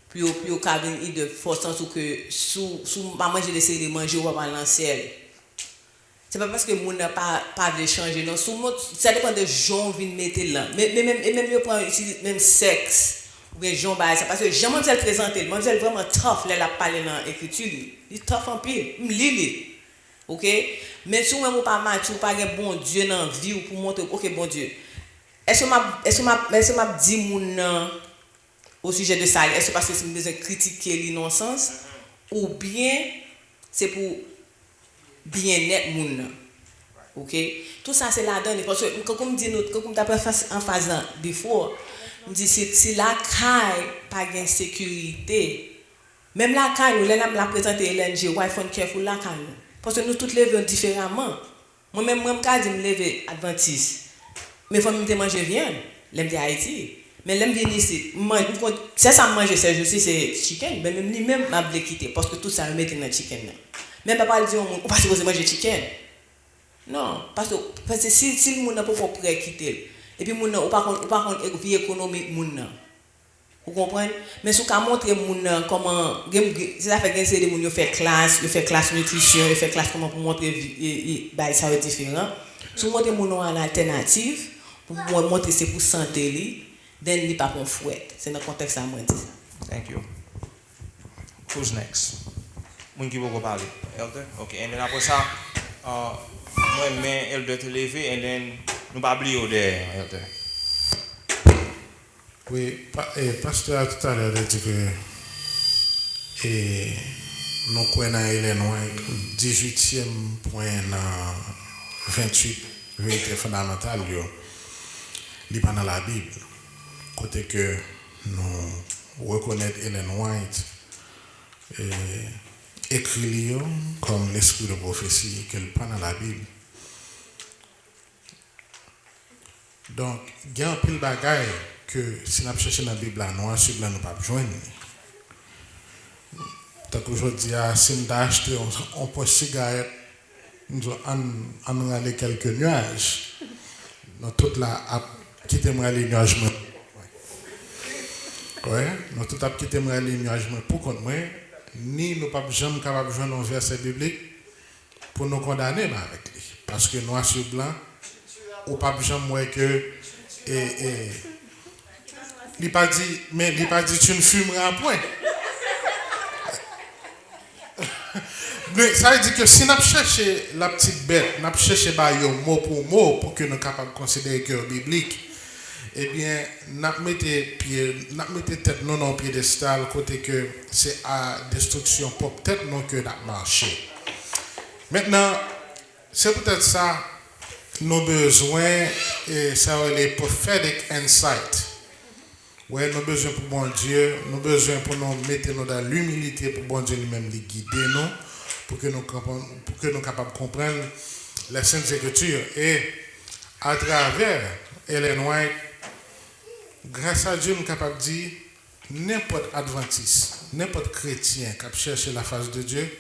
puis au cabine de force ou que sous manger des séries de manger ou pas lancer. C'est pas parce que moun n'a pas de changer non ça dépend de gens viennent mettre là mais même yo prend même sexe ou bien gens ba ça parce que Jean Manuel présenter Manuel vraiment tough là la parler dans écriture il tough en pile m'lili. OK mais si même ou pas mature pas un bon Dieu dans vie ou pour montrer OK bon Dieu est-ce que m'a dit moun au sujet de ça est-ce parce que c'est besoin critiquer l'innocence ou bien c'est pour bien-être moun. OK tout ça c'est là dedans parce que comme dit nous comme t'as pas en phase before on dit si la caille pas gain sécurité même la caille nous la présenter LNG why fun careful la caille parce que nous toutes levons différemment moi même me me lever adventiste mais faut me manger viande l'aime de Haïti mais l'aime venir ici c'est ça manger c'est je sais c'est chicken mais même m'a quitter parce que tout ça me mettre dans chicken là. Même papa dit on pas supposé manger chicken. Non, parce que si le monde n'a pas prêt quitter et puis monde ou pas contre vie économique monde. Vous comprenez? Mais si on montrer monde comment ça fait que c'est des monde fait classe nutrition, fait classe comment pour montrer bah ça va être différent. Si on montre monde en alternative pour montrer c'est pour santé li, then il pas pour fouet. C'est dans le contexte ça moi dit ça. Thank you. Who's next? Moun ki vou parler. Elder? OK. Et then après ça, moi mais Elder te lever and then nous pas oublier Elder. Oui, pasteur tout à l'heure a dit que nous connaissons Hélène White, 18e point dans 28 vérités fondamentales, il n'est pas dans la Bible. Côté que nous reconnaissons Hélène White écrit comme l'esprit de prophétie qu'elle n'est pas dans la Bible. Donc, il y a un pile de bagaille que si nous cherchons dans la Bible, noir sur blanc, nous ne pouvons pas joindre. Tant qu'aujourd'hui, si nous avons acheté un poche cigarette, nous avons allé quelques nuages. Nous tout là, quitté les nuages. Oui, nous tout avons quitté les nuages pour contre moi. Ni nous ne sommes jamais capables de joindre un verset biblique pour nous condamner avec lui. Parce que noir sur blanc, ou pas jamais moi que il pas dit mais il pas dit tu ne fumeras point. Mais ça veut dire que si nous cherchons la petite bête, nous cherchons mot pour mot pour que nous soyons capables de considérer que biblique, eh bien nous mettons tête non en piédestal côté que c'est à destruction pour peut-être non que nous marché. Maintenant, c'est peut-être ça nos besoins et ça les prophetic insight. Ouais, nos besoins pour bon Dieu, nos besoins pour nous mettre dans l'humilité pour bon Dieu lui-même les guider nous pour que nous capables de comprendre les Saintes Écritures et à travers Hélène White, grâce à Dieu nous sommes capables de dire n'importe adventiste, n'importe chrétien qui cherche la face de Dieu,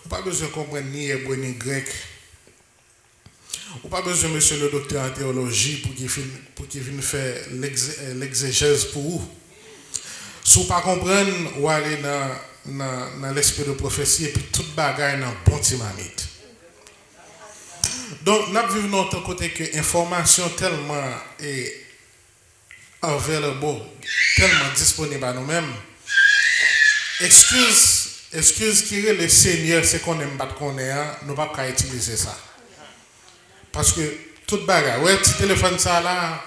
ou pas besoin de comprendre ni hébreu ni grec. Ou pas besoin de monsieur le docteur en théologie pour qu'il vienne faire l'exégèse pour vous. Si vous ne pas comprendre, vous allez dans l'esprit de prophétie et puis toute bagaille dans bon timamite. Donc, nous vivons dans ton côté que l'information tellement est available, tellement disponible à nous-mêmes. Excuse qui est le Seigneur, c'est qu'on aime battre qu'on est, nous ne pouvons pas utiliser ça. Parce que toute bagarre, ouais, petit téléphone ça là,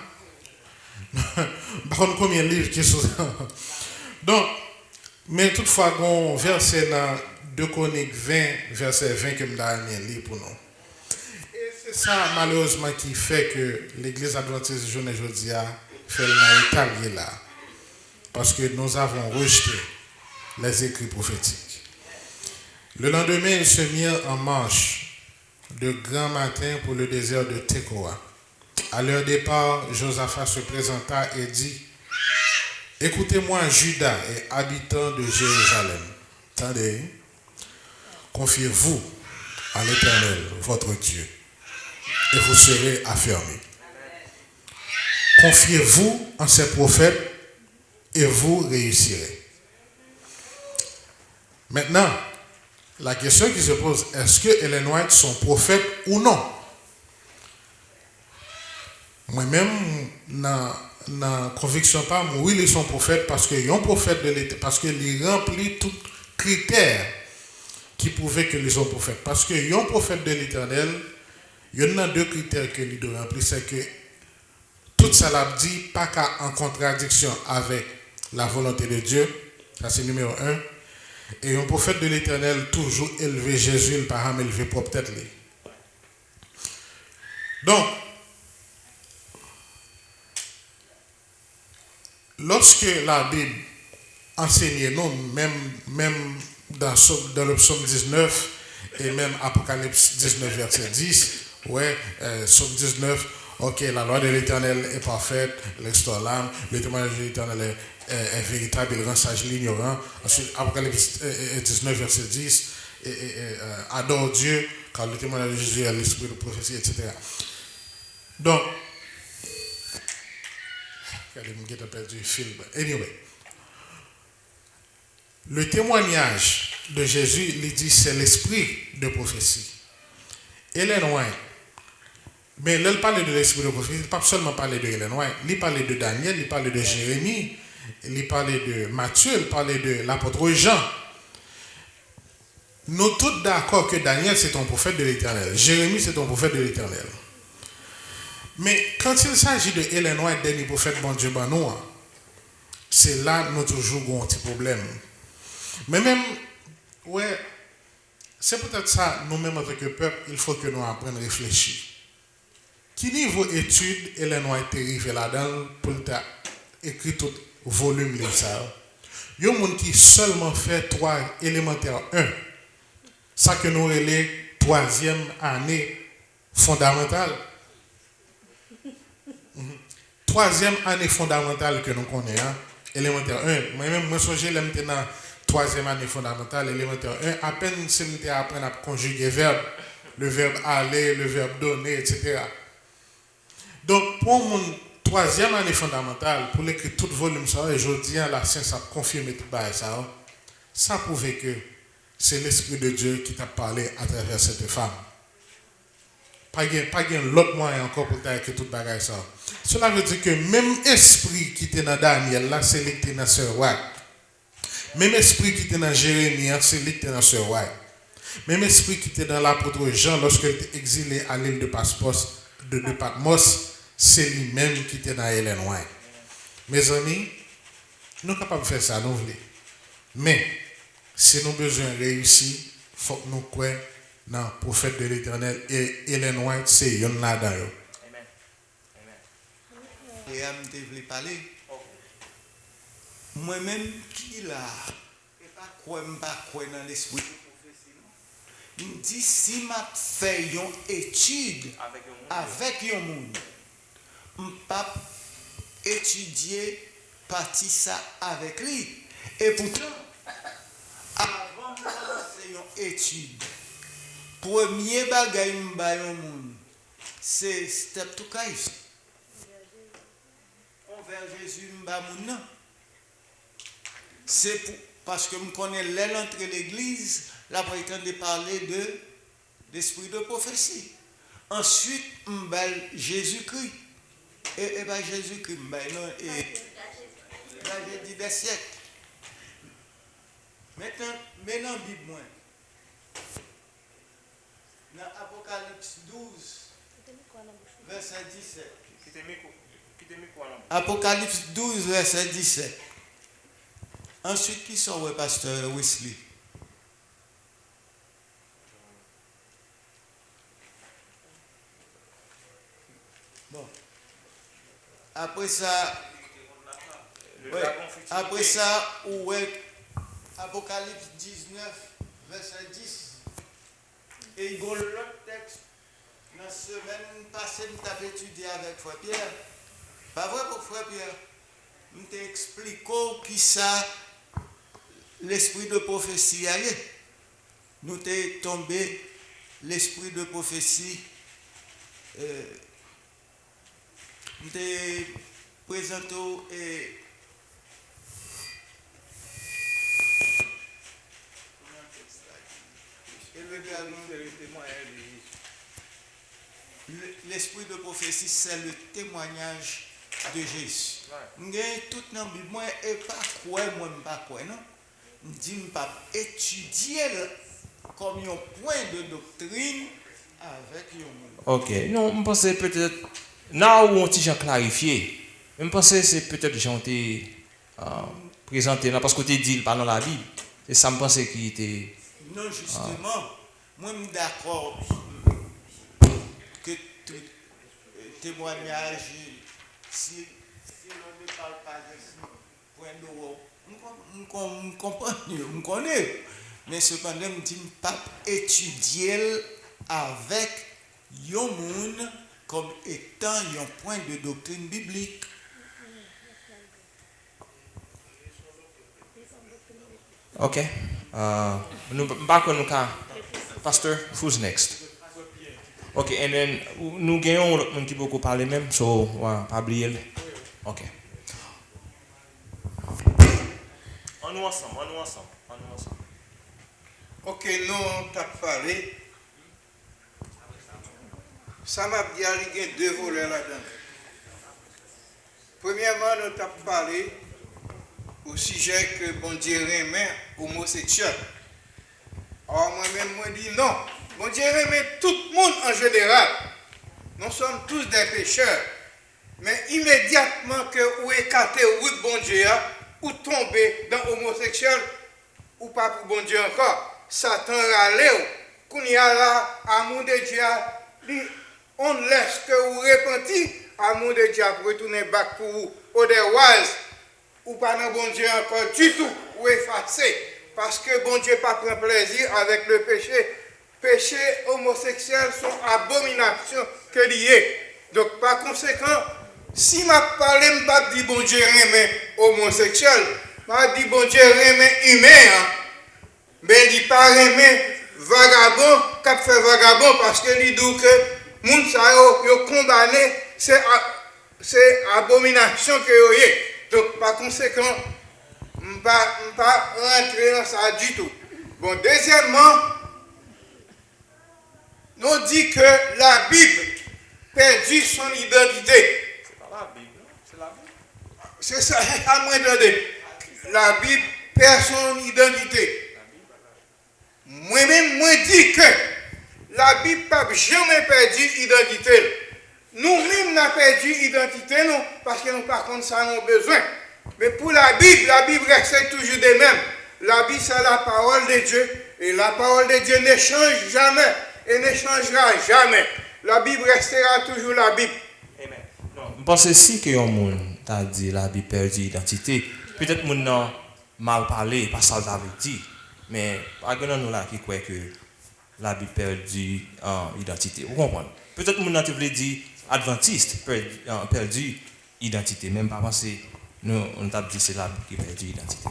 par contre combien de livres qui sont donc, mais toutefois, on verset dans 2 Chroniques 20, verset 20 que je vais lire pour nous. Et c'est ça malheureusement qui fait que l'église adventiste journée aujourd'hui fait l'Italie là. Parce que nous avons rejeté les écrits prophétiques. Le lendemain, ils se mirent en marche de grand matin pour le désert de Tekoa. À leur départ, Josaphat se présenta et dit: écoutez-moi, Juda et habitants de Jérusalem. Attendez, confiez-vous à l'Éternel, votre Dieu, et vous serez affermis. Confiez-vous en ses prophètes et vous réussirez. Maintenant, la question qui se pose, est-ce que Hélène White sont prophètes ou non? Moi-même, dans la conviction pas, oui, ils sont prophètes parce qu'ils sont prophètes de l'État, parce qu'ils remplissent tous les critères qui prouvaient qu'ils sont prophètes. Parce qu'ils sont prophètes de l'Éternel, il y en a 2 critères que ils doivent remplir, c'est que tout ça l'a dit, pas qu'à en contradiction avec la volonté de Dieu, ça c'est numéro 1. Et un prophète de l'Éternel toujours élevé Jésus, le parent élevé propre tête. Donc, lorsque la Bible enseignait nous, même dans le psaume 19 et même Apocalypse 19, verset 10, ouais, psaume 19, ok, la loi de l'Éternel est parfaite, l'extort l'âme, le témoignage de l'Éternel est véritable, il rend sage l'ignorant. Ensuite, Apocalypse 19, verset 10, adore Dieu, car le témoignage de Jésus est l'esprit de prophétie, etc. Donc, regardez, je perdu le fil. Anyway, le témoignage de Jésus, il dit, c'est l'esprit de prophétie. Hélène White, mais là, il parle de l'esprit de prophétie, il ne pas seulement parler de Hélène White, il parlait de Daniel, il parlait de Jérémie, il parlait de Matthieu, il parlait de l'apôtre Jean. Nous tous d'accord que Daniel c'est un prophète de l'Éternel, Jérémie c'est un prophète de l'Éternel. Mais quand il s'agit de Hélène White, dernier prophète bon Dieu c'est là nous toujours un petit problème. Mais même Ouais, c'est peut-être ça, nous-mêmes en tant que peuple, il faut que nous apprenions à réfléchir. Qui niveau études Ellen White est arrivé là-dedans pour écrire tout volume de ça? Il y a des gens qui seulement fait 3 élémentaires 1. Ça que nous relève 3e année fondamentale. 3e année fondamentale que nous connaissons, élémentaire 1. Moi-même, moi, je suis dans 3e année fondamentale, élémentaire 1. À peine si je apprends à conjuguer verbe, le verbe aller, le verbe donner, etc. Donc, pour mon 3e année fondamentale, pour l'écrire tout volume, ça, et je dis à la science a confirmé tout ça, ça prouve que c'est l'Esprit de Dieu qui t'a parlé à travers cette femme. Pas l'autre moyen encore pour t'écrire tout bagage ça. Cela veut dire que même esprit qui était dans Daniel, là, c'est lui qui était dans Sœur White. Même esprit qui était dans Jérémie, c'est lui qui était dans Sœur White. Même esprit qui était dans l'apôtre Jean, lorsqu'il était exilé à l'île de Patmos, c'est lui-même qui était dans Ellen White. Mes amis, nous sommes capables de faire ça, nous voulons. Mais, si nous avons besoin de réussir, il faut que nous croyons dans le prophète de l'Éternel. Et Ellen White, c'est un là-dedans. Amen. Et je voulais parler. Moi-même, qui là, et pas quoi dans l'esprit. Je me dis, si je fais une étude avec un monde, je ne peux pas étudier partie ça avec lui. Et pourtant, avant de commencer une étude, premier bagage que je monde, c'est step to Christ. Envers Jésus, je ne c'est parce que je connais l'entrée de l'église, là, pour de parler de l'esprit de prophétie. Ensuite, je Jésus-Christ. Et bien Jésus-Christ, non, et j'ai dit des siècles. Maintenant, dans la Bible, dans Apocalypse 12, verset 17. Apocalypse 12, verset 17. Ensuite, qui sont le pasteur Wesley? Bon. Après ça, Apocalypse 19, verset 10. Et il y a l'autre texte. Dans la semaine passée, nous avons étudié avec Frère Pierre. Pas vrai pour Frère Pierre? Nous t'expliquons qui ça, l'esprit de prophétie allait. Nous t'es tombé l'esprit de prophétie. Nous t'es présenté et l'esprit de prophétie, c'est le témoignage de Jésus. Nous avons tout dans la Bible, moi, et pas quoi, moi, pas quoi, non? Je dis, pas étudier comme un point de doctrine avec un monde. Ok, non, je pense peut-être, là où on t'a clarifié, je pense que c'est peut-être j'en ai présenté là, parce que tu dis pas dans la Bible. Et ça me pensait qu'il était. Non, justement, moi, je suis d'accord que tout témoignage, si l'on ne parle pas de ce point de vue, je comprends, je connais. Mais cependant, je ne dis pas étudier avec un monde comme étant un point de doctrine biblique. Ok. Nous Pastor, who's next? Ok, and then nous gagnons l'autre monde qui beaucoup parler même, so pas oublier. Ok. On nous ensemble. Ok, nous t'as parlé. Ça m'a dit qu'il y a 2 volets là-dedans. Premièrement, nous t'as parlé au sujet que bon Dieu remet homosexuel. Alors moi-même, moi dis non. Bon Dieu remet tout le monde en général. Nous sommes tous des pécheurs. Mais immédiatement que vous écartez route bon Dieu, ou tombez dans homosexuel, ou pas pour bon Dieu encore. Satan râle, qu'on y a là, amour de Dieu, on laisse que vous repentiez, amour de Dieu pour retourner back pour vous. Otherwise, ou pas dans bon Dieu encore du tout, ou effacé. Parce que bon Dieu pas prend plaisir avec le péché. Péché homosexuel sont abominations que liées. Donc par conséquent, si ma parle, je ne pas dire bon Dieu remet homosexuel, je dis bon Dieu remet humain, mais il pas remet vagabond, qui fait vagabond parce que il dit que moun sa yo condamné, c'est abomination que yo yé. Donc par conséquent, je ne pas rentrer dans ça du tout. Bon, deuxièmement, nous dit que la Bible perdit son identité. C'est pas la Bible, c'est la Bible. C'est ça, à moi entendez. La Bible perd son identité. Moi-même, moi dis que la Bible n'a jamais perdu l'identité. Nous-mêmes, n'avons perdu l'identité, non, parce que nous, par contre, ça, nous avons besoin. Mais pour la Bible reste toujours des mêmes. La Bible, c'est la parole de Dieu. Et la parole de Dieu ne change jamais. Et ne changera jamais. La Bible restera toujours la Bible. Amen. Non, je pense aussi que un monde t'a dit la Bible perdu l'identité. Peut-être mon n'a mal parlé, pas ça l'avait dit. Mais pas que nous là qui croit que la Bible perdu l'identité. Vous comprenez? Peut-être mon n'a voulu dire adventiste perdu identité. Même pas penser nous on t'a dit c'est la Bible qui perdu l'identité.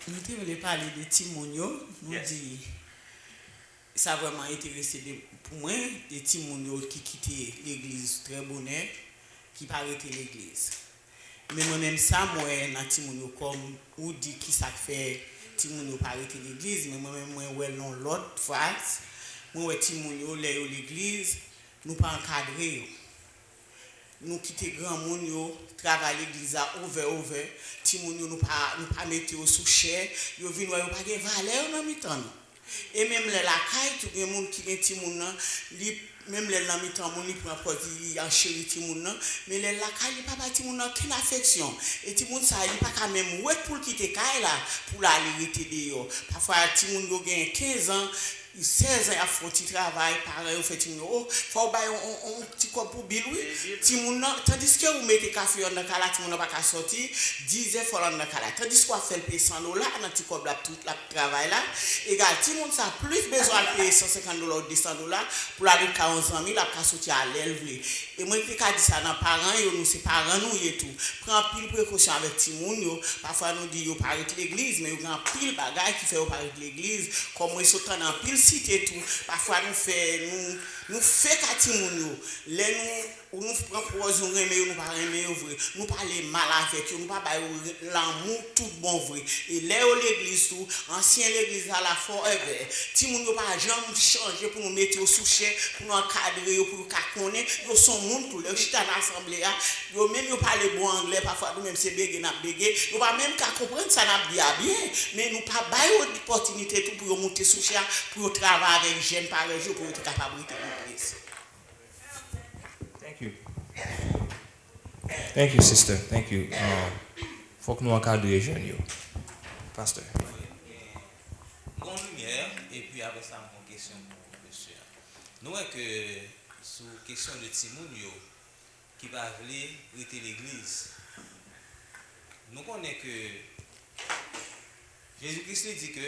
Nous voulons parler de Timonio. Nous dit ça a vraiment intéressé pour moi, des Timonio qui quittent l'église très bonheur, qui pas arrêter l'église. Mais moi-même ça, moi, dans Timonio, comme ou dit qui ça fait Timonio pas arrêter l'église, mais moi-même, moi, ouais, non, l'autre phrase, moi, Timonio, l'église, nous pas encadrer. Nous quitter grand monde yo travailler l'église à ouvert Timonio nous pas mettre au sous cher yo vinn yo pas gen valeur dans mi-temps. Et même les lacaille tout les monde qui gen Timoun même les dans mi-temps mon li prend produit en chéri Timoun mais les lacaille pas Timoun aucune affection et Timoun ça il pas quand même ouais pour quitter caille là pour aller rester dehors. Parfois Timoun yo gen 15 ans 16 ans à faire petit travail pareil au fait Timoun faut bailler un petit coup pour bill oui Timoun tandis que vous mettez café dans cala Timoun pas qu'à sortir 10 heures faut dans cala tandis qu'on fait payer $100 dans petit coup là tout la travail là égal Timoun ça plus besoin de payer $150 ou $200 pour aller 40 ans 000 après sortir à l'aile et moi qui a dit ça dans parents yo nous c'est parents nous et tout prend pile précaution avec Timoun yo parfois nous dit yo pas arrêter l'église mais yo grand pile bagaille qui fait yo pas arrêter l'église comme moi sautant dans pile cité tout parfois nous fait Timoun yo les nous prend pour nous remet nous pas remet vrai nous parler mal avec nous pas bailler l'amour tout bon vrai et là l'église tout ancien l'église à la forever Timoun yo pas jamais changer pour nous mettre au sous-cher pour nous encadrer pour qu'à connaître yo son monde tout le chita dans l'assemblée yo même yo parler bon anglais parfois nous même c'est bégué n'a bégué yo pas même qu'à comprendre ça n'a bien mais nous pas bailler opportunité tout pour monter sous-cher pour travailler avec jeunes pareil pour être capable de l'église. Thank you, sister. Thank you. Faut que nous encadrions les jeunes. Pasteur. Bonne lumière, et puis après ça, une question pour monsieur. Nous voyons que, sur la question de Timoun, qui va venir rester l'église, nous connaissons que Jésus-Christ dit que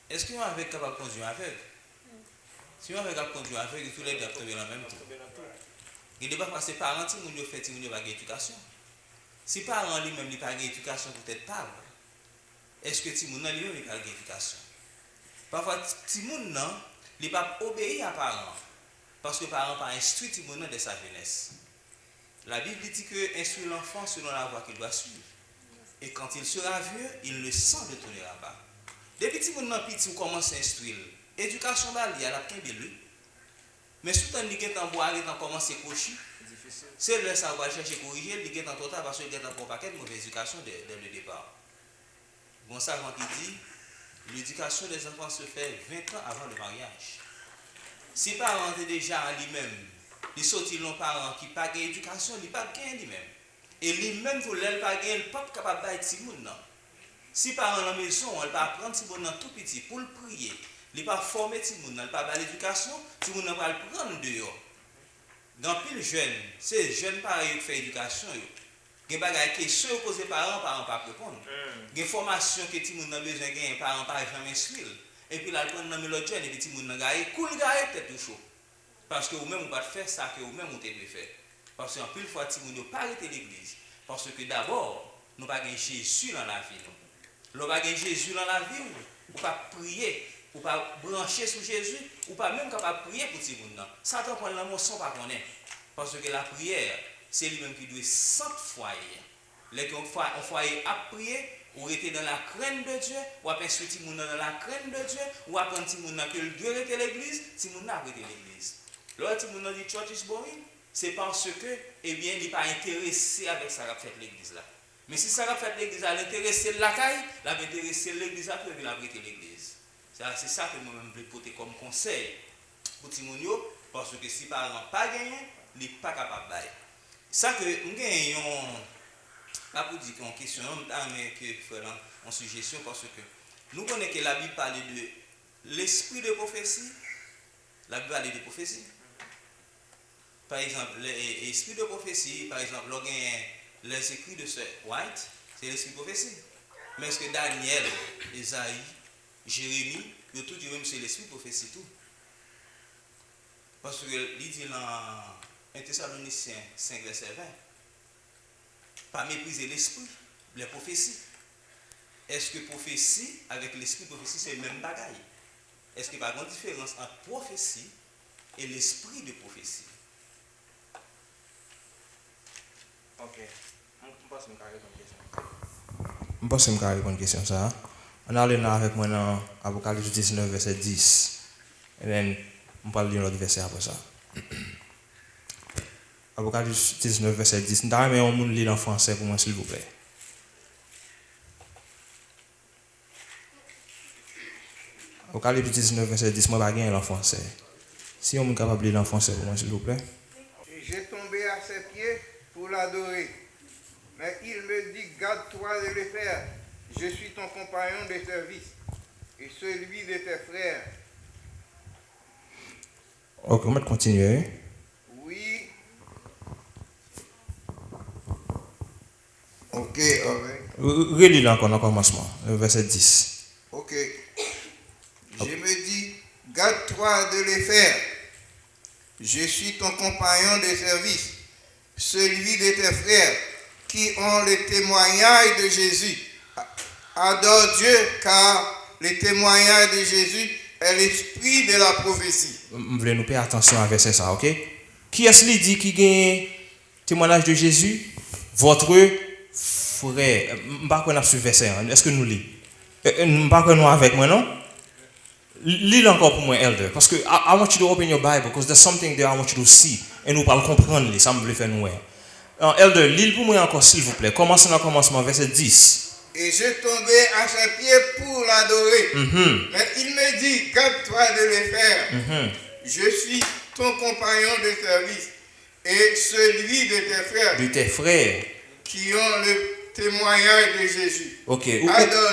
est-ce qu'on est capable de conduire aveugle? Si on est capable de conduire aveugle, tous les deux doivent tomber en même temps. Il ne pas parce que les parents qui ont fait l'éducation. Si les parents lui-même n'ont pas d'éducation, peut-être pas. Est-ce que les parents lui-même n'ont pas d'éducation? Parfois, les parents n'ont pas obéi à les parents. Parce que les parents n'ont pas instruit les parents de sa jeunesse. La Bible dit que instruire l'enfant selon la voie qu'il doit suivre. Et quand il sera vieux, il ne s'en détournera pas. Depuis que les parents commencent à instruire, l'éducation il y a la quinze. Mais si tu as dit que tu as commencé à cocher, c'est là que ça va chercher à corriger, il y a un total parce qu'il y a un paquet de mauvaise éducation dès le départ. Bon, ça, quand il dit, l'éducation des enfants se fait 20 ans avant le mariage. Si les parents sont déjà en lui-même, ils sortent les parents qui n'ont pas d'éducation, ils n'ont pas de gain lui-même. Et lui-même, pour ne pas gagner, il n'est pas capable d'être si moun. Si parent dans la maison, elle va apprendre si bon tout petit pour le prier. Il va former si bon, elle va avoir l'éducation, si bon va le prendre dehors. Dans pile jeune, c'est jeune pareil qui fait éducation. Il y a des questions posées par parents pas répondre. Il y a des formations que les gens ont besoin de gagner, parents pas jamais instruire. Et puis là, ils prennent dans l'autre jeune et puis les gens ont gagné, cool gagné peut-être tout chaud. Parce que vous-même, vous ne pouvez pas faire ça que vous-même, vous devez faire. Parce qu'en plus, fois, les gens n'ont pas arrêté l'église. Parce que d'abord, nous n'avons pas Jésus dans la vie. Nous n'avons pas Jésus dans la vie, ou pas prier, ou pas brancher sur Jésus, ou pas même capable de prier pour ces gens. Satan prend l'amour sans pas connaître. Parce que la prière, c'est lui-même qui doit centre foyer. Les gens ont foyer à prier, ou rester dans la crainte de Dieu, ou à persuader les gens dans la crainte de Dieu, ou à prendre les gens que Dieu était l'église, si les gens ont arrêté l'église. Lorsque les gens dit church is boring, c'est parce que, eh bien, il n'est pas intéressé avec ça qu'a fait l'église là. Mais si ça qu'a fait l'église là, l'intéressé la caille, l'a intéressé l'église là, puis il a arrêté l'église. C'est ça que moi-même je veux porter comme conseil pour les gens, parce que si par exemple pas gagné, il n'est pas capable de bailler. Ça que nous gagnons, pas pour dire qu'on question, mais que faire en suggestion, parce que nous connaissons que la Bible parle de l'esprit de prophétie, la Bible parle de prophétie. Par exemple, l'esprit de prophétie, par exemple, les écrits de ce White, c'est l'esprit de prophétie. Mais est-ce que Daniel, Esaïe, Jérémie, tout même c'est l'esprit de prophétie tout. Parce que il dit dans 1 Thessaloniciens 5, verset 20, pas mépriser l'esprit, les prophéties. Est-ce que prophétie avec l'esprit de prophétie c'est le même bagaille? Est-ce qu'il n'y a pas de différence entre prophétie et l'esprit de prophétie? Ok. Je pense que je vais répondre à une question. On a là avec moi dans Apocalypse 19, verset 10. Et puis, on parle d'un autre verset après ça. Apocalypse 19, verset 10. Je vais vous lire en français pour moi, s'il vous plaît. Apocalypse 19, verset 10. Moi, je ne vais pas en français. Si on est capable de lire en français pour moi, s'il vous plaît. J'ai tombé à ses pieds pour l'adorer. Mais il me dit, garde-toi de le faire. Je suis ton compagnon de service et celui de tes frères. Ok, on va continuer. Oui. Ok, Relis encore dans le commencement, le verset 10. Ok. Je me dis, garde-toi de les faire. Je suis ton compagnon de service, celui de tes frères qui ont le témoignage de Jésus. Adore Dieu, car le témoignage de Jésus est l'esprit de la prophétie. Je voulais nous payer attention à verset ça, ok? Qui est-ce qui dit qui gagne témoignage de Jésus? Votre frère. Je ne sais pas qu'on a su verset. Est-ce que nous lisons? Je ne sais pas que nous avec moi, non? Lis encore pour moi, Elder. Parce que I want you to open your Bible, because there's something there I want you to see. Et nous allons comprendre, ça me veut faire nous. Elder, lis pour moi encore, s'il vous plaît. Commencez dans le commencement, verset 10. Et je tombais à ses pieds pour l'adorer. Mais il me dit, garde-toi de le faire. Je suis ton compagnon de service et celui de tes frères. De tes frères. Qui ont le témoignage de Jésus. Ok,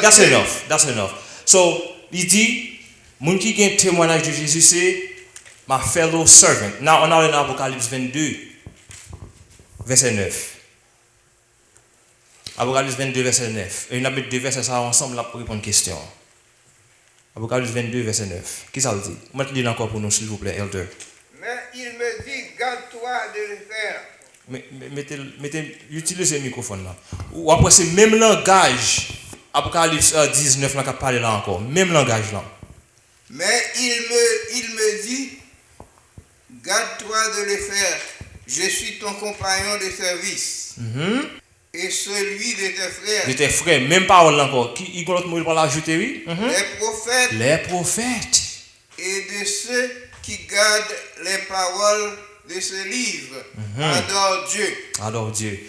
that's enough. That's enough. So, il dit, mon qui a un témoignage de Jésus, c'est my fellow servant. Now, on a dans Apocalypse 22, verset 9. Apocalypse 22, verset 9. Et on a mis deux versets ça ensemble là pour répondre à une question. Apocalypse 22, verset 9. Qui ça le dit? Mettez-le encore pour nous, s'il vous plaît, Elder. Mais il me dit, garde-toi de le faire. Utilisez le microphone là. Ou après, c'est même langage. Apocalypse 19, là, qui parle là encore. Même langage là. Mais il me dit, garde-toi de le faire. Je suis ton compagnon de service. Et celui de tes frères. De tes frères, même parole encore. Qui il l'autre mot pour l'ajouter, oui? Les prophètes. Les prophètes. Et de ceux qui gardent les paroles de ce livre. Adore Dieu. Adore Dieu.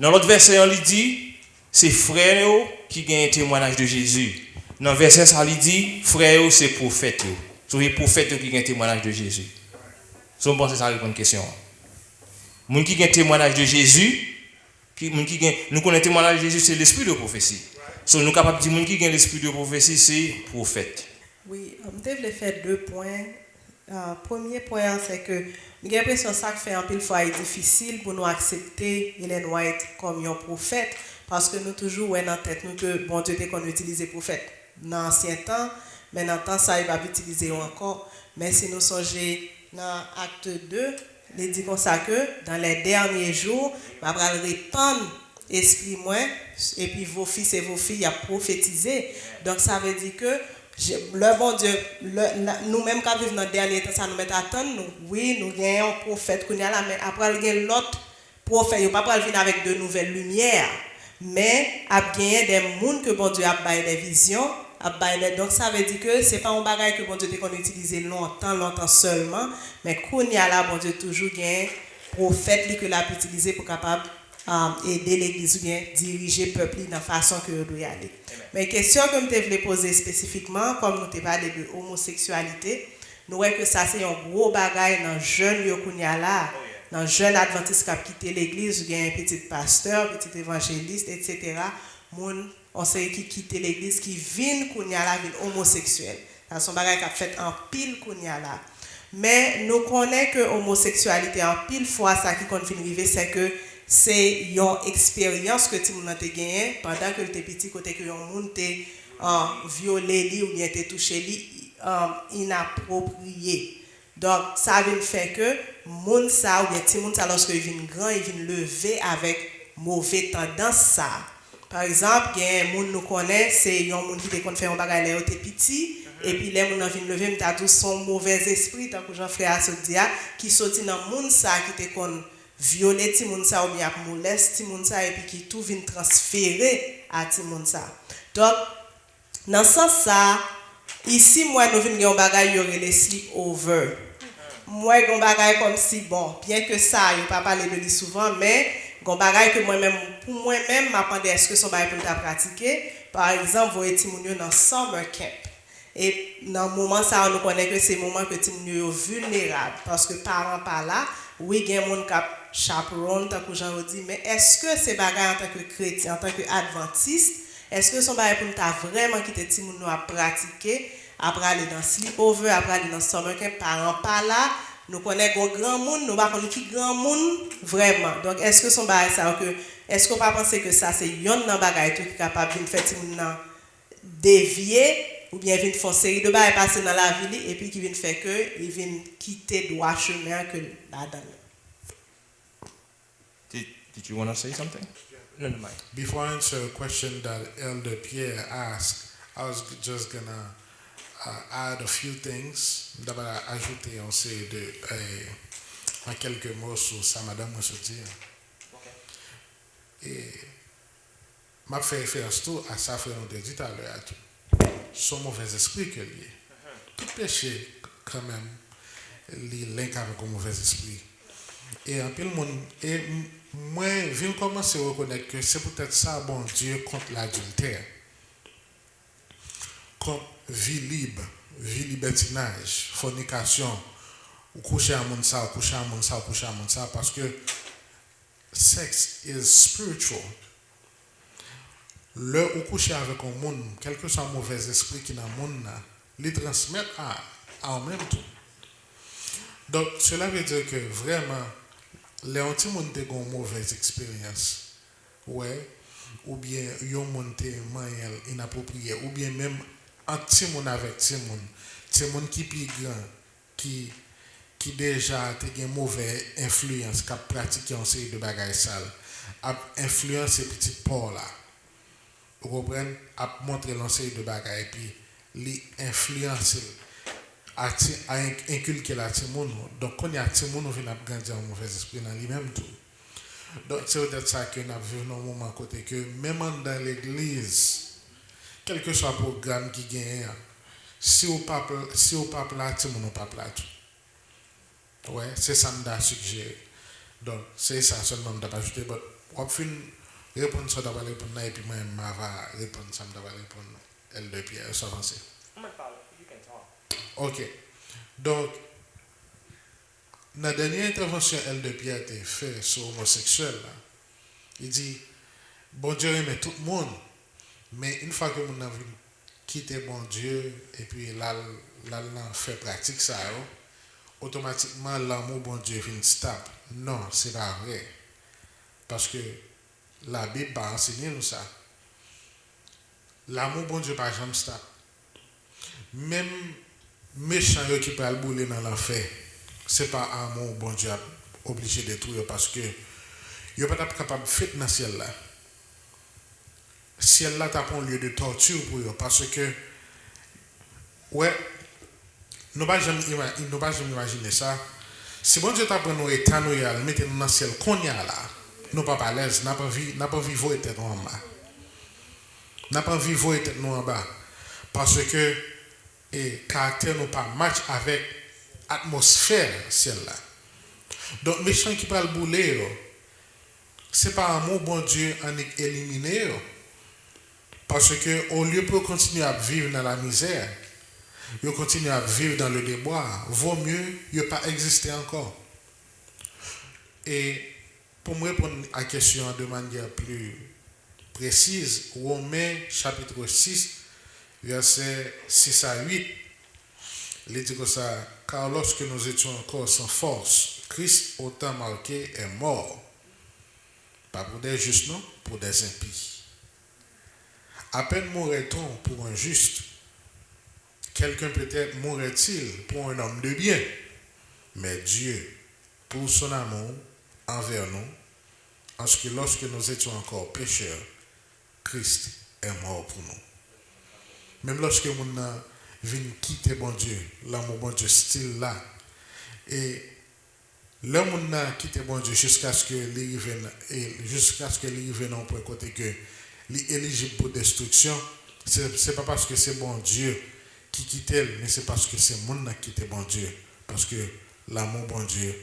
Dans l'autre verset, on lui dit, c'est frères qui gagnent un témoignage de Jésus. Dans le verset, ça lui dit, frères, c'est prophètes. C'est les prophètes qui gagnent un témoignage de Jésus. Si on pense que ça répond à une question. Les gens qui gagnent un témoignage de Jésus, nous connaissons le témoignage de Jésus, c'est l'esprit de prophétie. So, nous sommes capables de dire que qui a l'esprit de prophétie, c'est prophète. Oui, je voulais faire 2 points. Premier point, c'est que j'ai l'impression que ça fait un pile fois difficile pour nous accepter Ellen White comme un prophète, parce que nous toujours ouais dans tête nous que bon Dieu était qu'on utilisait prophète dans l'ancien temps, mais dans le temps ça il va pas utiliser encore. Mais si nous songeons dans acte 2, il dit comme ça que dans les derniers jours, va répandre esprit moins et puis vos fils et vos filles a prophétisé. Donc ça veut dire que le bon Dieu, nous-mêmes quand vivons dans le dernier temps, ça nous met à attendre. Oui, nous avons un prophète, mais après, il y a l'autre prophète, il ne va pas venir avec de nouvelles lumières. Mais il y a des gens que bon Dieu a baillé des visions. Donc ça veut dire que ce n'est pas un bagage que bon Dieu a utilisé longtemps seulement. Mais quand il y a là, bon Dieu toujours un prophète que l'a utilisé pour capable aider l'église ou bien diriger le peuple de la façon que nous doit aller. Mais question que je voulais poser spécifiquement, comme nous avons parlé de homosexualité, nous voyons que ça c'est un gros bagage dans le jeune là, dans le jeune adventiste qui a quitté l'église, ou bien un petit pasteur, petit évangéliste, etc. On sait qui quitte l'église, qui vient homosexuel. C'est un bagage qui a fait en pile là. Mais nous connaissons que l'homosexualité en pile fois, ça qui continue d'arriver, c'est que c'est une expérience que tu as gagnée pendant que tu es petit, côté que tu t'es violé ou bien t'es touché inapproprié. Donc ça veut faire que moun ça ou bien ti moun ça lorsque il vient grand, il vient lever avec mauvaise tendance ça. Par exemple, il y a un moun nous connaît, c'est un moun qui te fait un bagage là t'es petit et puis les moun vient lever, t'as tout son mauvais esprit tant que Jean-Frère a dit qui sorti dans moun ça qui te kon violer ti moun sa ou bien moleste ti moun sa et puis qui tout vient transférer à ti moun sa. Donc dans ce sens ça ici moi nous vinn un bagay yo relé sleepover. Moi un bagay comme si bon bien que ça yo pas parler de lui souvent mais un bagay que moi-même pour moi-même m'attendais est-ce que son bagay pour ta pratiquer par exemple voyer ti moun yo dans summer camp. Et dans le moment ça on nous connaît que c'est le moment que ti moun yo vulnérable parce que parents pas là oui il y a moun qui chaperon tant que Jean dit mais est-ce que c'est bagay en tant que chrétien en tant que adventiste est-ce que son bagay pour ta vraiment quitter ti moun à pratiquer après aller dans sleepover après aller dans summer camp parents pas là nous connaissons grand monde nous pas connait qui grand monde vraiment donc est-ce que son bagay ça que est-ce qu'on pas penser que ça c'est yon nan bagay tout qui capable de faire ti moun dévier ou bien vient faire série de bagay passer dans la ville et puis qui vient faire que il vient quitter droit chemin que là-dedans. Did you want to say something? No, Mike. Before I answer a question that Elder Pierre asked, I was just going to add a few things. D'abord, ajouter on sait en quelques mots sur ça, madame, moi, je dis. Et m'a fait référence tout à ça, frère, on te dit tout à l'heure, son mauvais esprit que lié. Tout péché, quand même, link avec un mauvais esprit. Et en pile monde, et moi, je viens commencer à reconnaître que c'est peut-être ça, bon Dieu, contre l'adultère, contre vie libre, vie libertinage, fornication, ou coucher à mon ça, coucher à mon ça, coucher à mon ça, parce que sex is spiritual. Le ou coucher avec un monde, quel que soit le mauvais esprit qui est dans le monde, les transmettre en même temps. Donc, cela veut dire que vraiment, les anti-monde ont une mauvaise expérience. Ouais, ou bien ils ont monté manière inappropriée, ou bien même anti-monde avec anti-monde. Anti-monde qui est plus grand, qui déjà a une mauvaise influence, qui a pratiqué une série de bagages sales, a influencé petit Paul là. Vous comprenez? A montré une série de bagages et puis l'influencer. A inculquer la timon donc quand il y a timon on vient grandir en mauvais esprit dans lui-même tout donc c'est peut-être ça que nous vivons un moment côté que même dans l'église quel que soit le programme qui gagne si au pape là timon au pape là tout ouais c'est ça me da suggérer donc c'est ça seulement me da ajouter but on fin répondre ça d'abord répondre et puis moi m'a va répondre ça me d'abord répondre Elder Pierre ça avancer. Ok. Donc, dans la dernière intervention, Elder Pierre a fait sur l'homosexuel, il dit, bon Dieu aime tout le monde, Mais une fois que mon envie quitter bon Dieu et puis là fait pratique ça, automatiquement l'amour bon Dieu vient stable. Non, c'est pas vrai. Parce que la Bible va enseigner nous ça. L'amour bon Dieu pas jamais stable. Même méchant qui peut le bouler dans l'enfer, c'est pas amour bon Dieu obligé de détruire parce que il pas capable de faire dans le ciel là. Ciel là t'as un lieu de torture pour eux parce que ouais nous pas jamais imaginer ça. Si bon Dieu t'a pris nous état nous y mettre nous dans le ciel qu'on y a là, nous pas à l'aise, n'a pas vivre tête en bas. N'a pas vivre tête nous en bas parce que et caractère nous pas match avec atmosphère ciel là. Donc méchant qui parle bouler c'est pas un mot bon Dieu en éliminer parce que au lieu pour continuer à vivre dans la misère, il continue à vivre dans le déboire, vaut mieux il pas exister encore. Et pour me répondre à la question de manière plus précise, Romains chapitre 6 verset 6 à 8, il dit que ça, car lorsque nous étions encore sans force, Christ, au temps marqué, est mort. Pas pour des justes, non, pour des impies. À peine mourrait-on pour un juste. Quelqu'un peut-être mourrait-il pour un homme de bien. Mais Dieu, pour son amour envers nous, en ce que lorsque nous étions encore pécheurs, Christ est mort pour nous. Même lorsque nous venons quitter bon Dieu, l'amour bon Dieu style là, et l'homme a quitté bon Dieu jusqu'à ce que arrive dans un côté que est éligible pour destruction, c'est pas parce que c'est bon Dieu qui quitte elle, mais c'est parce que c'est monde qui quitté bon Dieu, parce que l'amour bon Dieu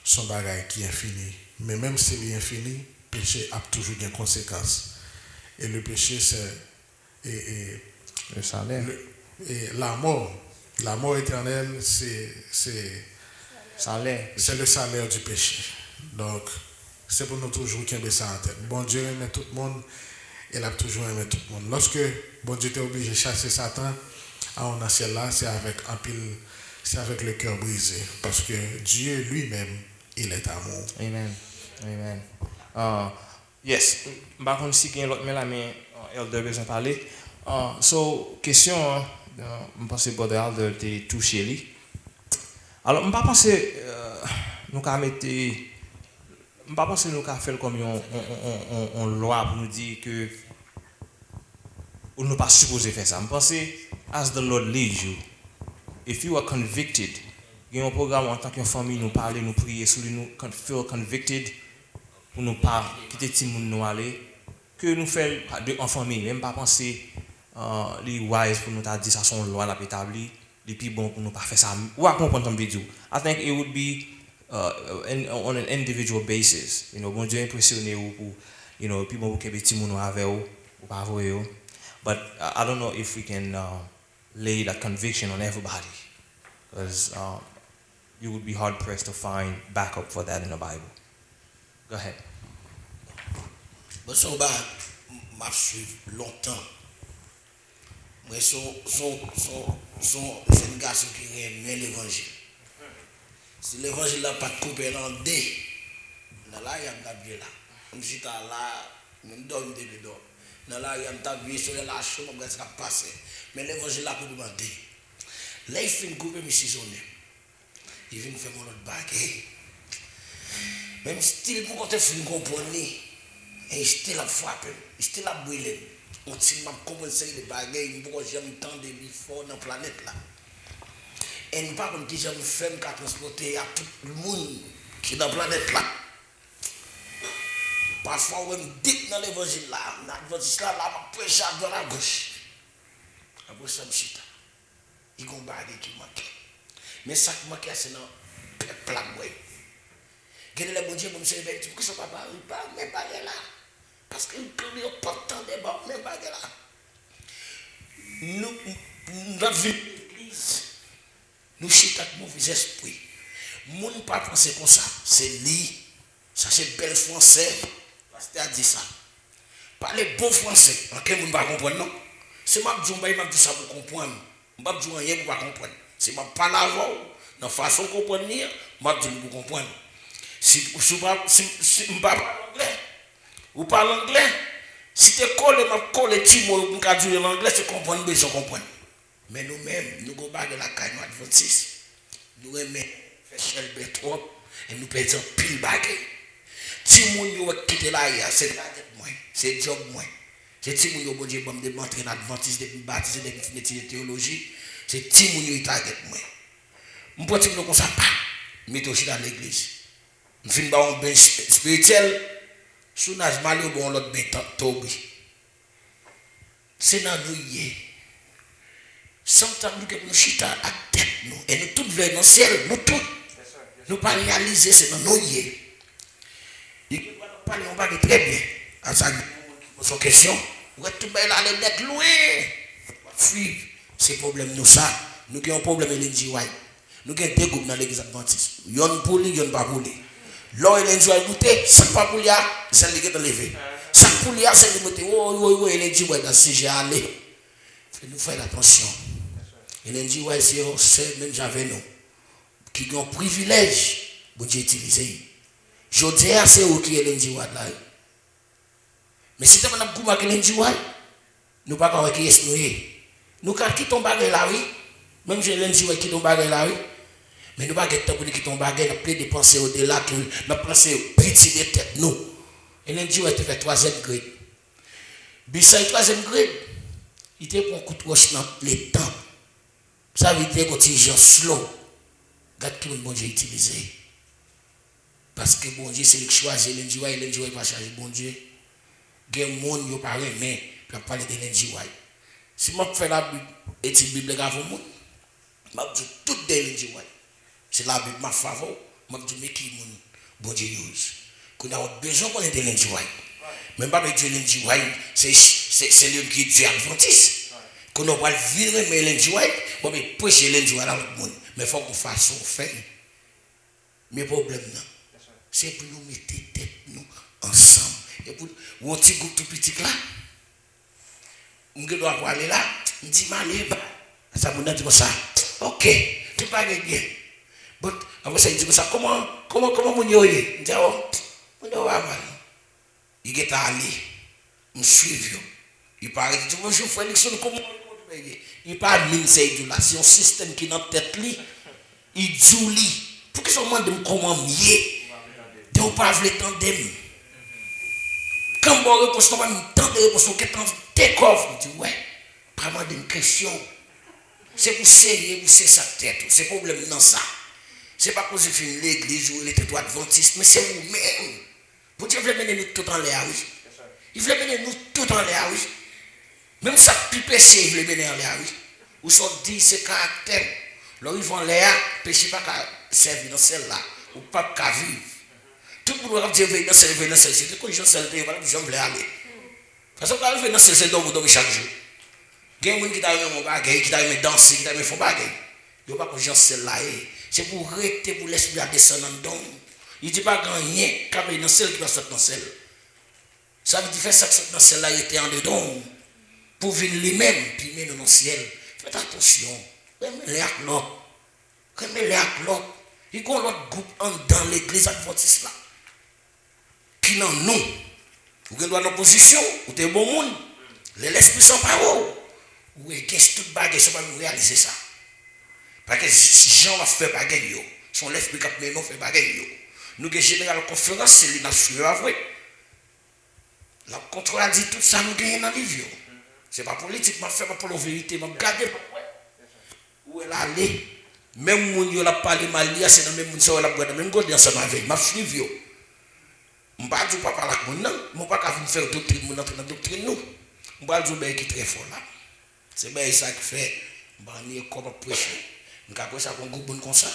son bagage qui est infini, mais même s'il est infini, péché a toujours des conséquences. Et le péché c'est le salaire. Et la mort éternelle, c'est le salaire du péché. Donc, c'est pour nous toujours qu'il y ait ça en tête. Bon Dieu aime tout le monde, il a toujours aimé tout le monde. Lorsque bon Dieu était obligé de chasser Satan, en un ciel là, c'est avec le cœur brisé. Parce que Dieu lui-même, il est amour. Amen. Amen. Yes. Par contre, si quelqu'un met la main, Elder besoin de parler. So, question, je pense que Brother Elder t'a touché lui. Alors, je ne pense pas nous avons mettre, je pas penser nous avons faire comme une loi pour nous dire que nous ne pas supposé faire ça. Je pense as the Lord leads you, if you are convicted, il y a un programme en tant que famille, nous parler, nous prier, sur nous feel convicted, pour nous pas quitter tout le monde nous aller, que nous faisons en famille, même pas penser les wise pour nous dire ça sont loi la établie. Et puis bon pour nous pas faire ça ou à comprendre ton vidéo. I think it would be on an individual basis. You know, bon Dieu impressionné ou pour puis bon pour que petit moun avec ou pas voir. But I don't know if we can lay that conviction on everybody, because you would be hard pressed to find backup for that in the Bible. Go ahead. Bon, ça m'a suivi longtemps. Mais c'est un garçon qui aime l'évangile. Si l'évangile n'a pas coupé en deux, dans là, il y a un tablier là. Je suis là, je me donne des bidons. Dans là, il y a un tablier sur la lâche, je me suis passé. Mais l'évangile n'a pas coupé en deux. Là, il fait une coupe, il saisonné. Il vient faire mon autre baguette. Même style, pour qu'on te comprendre, et style à frapper, style à brûler. On m'a commencé les bagages, pourquoi j'aime tant de fort dans la planète là. Et nous pas comme qui j'aime faire qu'à transporter à tout le monde qui est dans la planète là. Parfois on me dit dans l'évangile là, l'évangile là, m'a prêché à droite à gauche. Après ça me chita. Il y a un bagage qui manque. Mais ça qui manque c'est dans le peuple là. Quel est le bon Dieu pour me dire, tu peux que ça pas mais pas là. Parce qu'il peut y avoir pas tant de bas, mais pas là. Nous avons vu l'église. Nous chitons avec mauvais esprit. Mon pas penser comme ça. C'est lui. Ça c'est bel français. Pasteur a dit ça. Parler bon français. En quel monde va comprendre non? C'est ma dit m'a dit ça pour comprendre. M'a dit rien pour pas comprendre. C'est ma pas avant dans façon comprendre m'a dit pour comprendre. Si parle anglais ou parle anglais, si tu colles petit mot pour dire l'anglais, c'est comprendre besoin comprendre. Mais nous-mêmes, nous avons bagé la caille adventiste. Nous aimons faire chelbe trop et nous perdons pile bagay. Si moun yo quitter là, c'est la tête moins, c'est job moins. C'est si moun yo bon Dieu bon de rentrer dans adventiste depuis baptisé depuis étudier théologie, c'est si moun yo target moins. Mon petit nous comme ça pas, mettez aussi dans l'église. On fin ba un ben spirituel, sounage malio bon l'autre ben tobi. C'est dans nous yé. Sometimes nous chita à tête nous et nous tous vers dans ciel, nous tous. Nous pas réaliser c'est dans nous yé. Il va parler on va très bien. À ça son question, on va tout bail aller net loin. Fuir, c'est problème nous ça. Nous avons un problème avec l'NJ White. Nous avons deux groupes dans l'église adventiste. Yon pour lui, yon pas pour lui. Là l'NJ White goûter, ça pas pour lui, c'est lui qui est enlevé. Ça pour lui, c'est lui qui oh l'NJ White dans ce sujet aller. Nous faire attention. LNJ White c'est même j'avais nous qui ont privilège pour Dieu utiliser. Je dis c'est où qui est LNJ White là. Mais si tu as un groupe avec LNJ White, nous ne pouvons pas qui est nous. Nous qui tombent là oui. Même si LNJ White qui tombe là oui. Mais nous ne pouvons pas temps pour qui tombe là, nous pouvons dépenser au-delà, nous penser petit de tête nous. LNJ White fait 3e grade. Bissay 3e grade. Il te prend un coup de roche dans les temps. Ça veut dire que tu es slow. Regarde qui bon Dieu utilisé. Parce que bon Dieu, c'est lui qui choisit l'NJ White, et l'NJ White va changer bon Dieu. Il y a des gens qui parlent, mais je vais parler de l'NJ White. Si je fais la étude biblique avant moi, je dis tout de l'NJ White. C'est la Bible ma faveur. Je dis mais qui bon Dieu use. Qu'on a besoin qu'on ait de l'NJ White. Même pas Dieu l'NJ White, c'est lui qui est Dieu adventiste. Qu'on a pas virer mais l'NJ White, on va prêcher l'NJ White dans le monde. Mais il faut qu'on fasse son fait. Mais le problème, c'est pour nous mettre tête nous ensemble. Et pour un petit groupe tout petit là, on doit aller là, on dit malé, ça me dit comme ça. Ok, tu parles bien. Mais après ça, il dit comme ça, comment on y est? Il dit, oh, on doit mal. Il est allé, on suit. Il parle, il dit, bonjour Félix, comment il parle de c'est un système qui est dans la tête. Il dit, pour que ça me demande comment mieux. De ne pas le temps d'aimer. Quand on repose, on va me tendre de repos, on va découvrir. Je dis, ouais, vraiment une question. C'est pour serrer, pour serrer sa tête. C'est le problème dans ça. Ce n'est pas pour faire l'église ou les territoires adventistes, mais c'est vous-même. Vous Dieu veut mener nous tout en l'air, oui. Il veut mener nous tout en l'air, oui. Même ça, plus péché, il veut mener en l'air, oui. Ou sont dit, c'est caractère. Là, ils vont l'air, péché pas qu'à servir dans celle-là, ou pas qu'à vivre. Tout le monde va dire, venez dans celle, c'est que les gens se disent, voilà, je vais aller. Parce que quand vous venez dans celle, c'est donc vous dormez chaque jour. Il y a des gens qui t'aiment mon bagage, qui t'aiment danser, qui t'aiment faire bagage. Il n'y a pas que les gens se là. C'est pour arrêter pour l'esprit à descendre dans le il ne dit pas gagner, quand il y a dans celle qui va sortir dans celle. Ça veut dire faire ça dans celle-là, il était en dedans. Pour venir lui-même, puis mener dans le ciel. Faites attention. Remets-les avec l'autre. Remets-les avec l'autre. Il y a un autre groupe dans l'église adventiste là. Qui non, nous. Vous avez une opposition, vous êtes bon monde. L'esprit sans parole. Vous avez toute baguette, ça va nous réaliser ça. Parce que si Jean va faire baguette, son l'esprit qui a fait baguette. Nous avons général conférence, c'est lui qui a suivi à vrai. La contrôle a dit tout ça, nous gagnons dans les vieux. Ce n'est pas politique, je fais pas pour la vérité, je regarde où elle allait. Même si elle a parlé mal, c'est dans le même monde, elle a parlé même God ensemble avec moi. Je suis vieux. Je ne vais pas dire pas parler avec moi, je ne vais pas faire doctrine, je dans la doctrine. Je ne vais pas dire qui est très fort là. C'est bien ça qui fait, je vais comment prêcher. Je vais prêcher avec un groupe comme ça.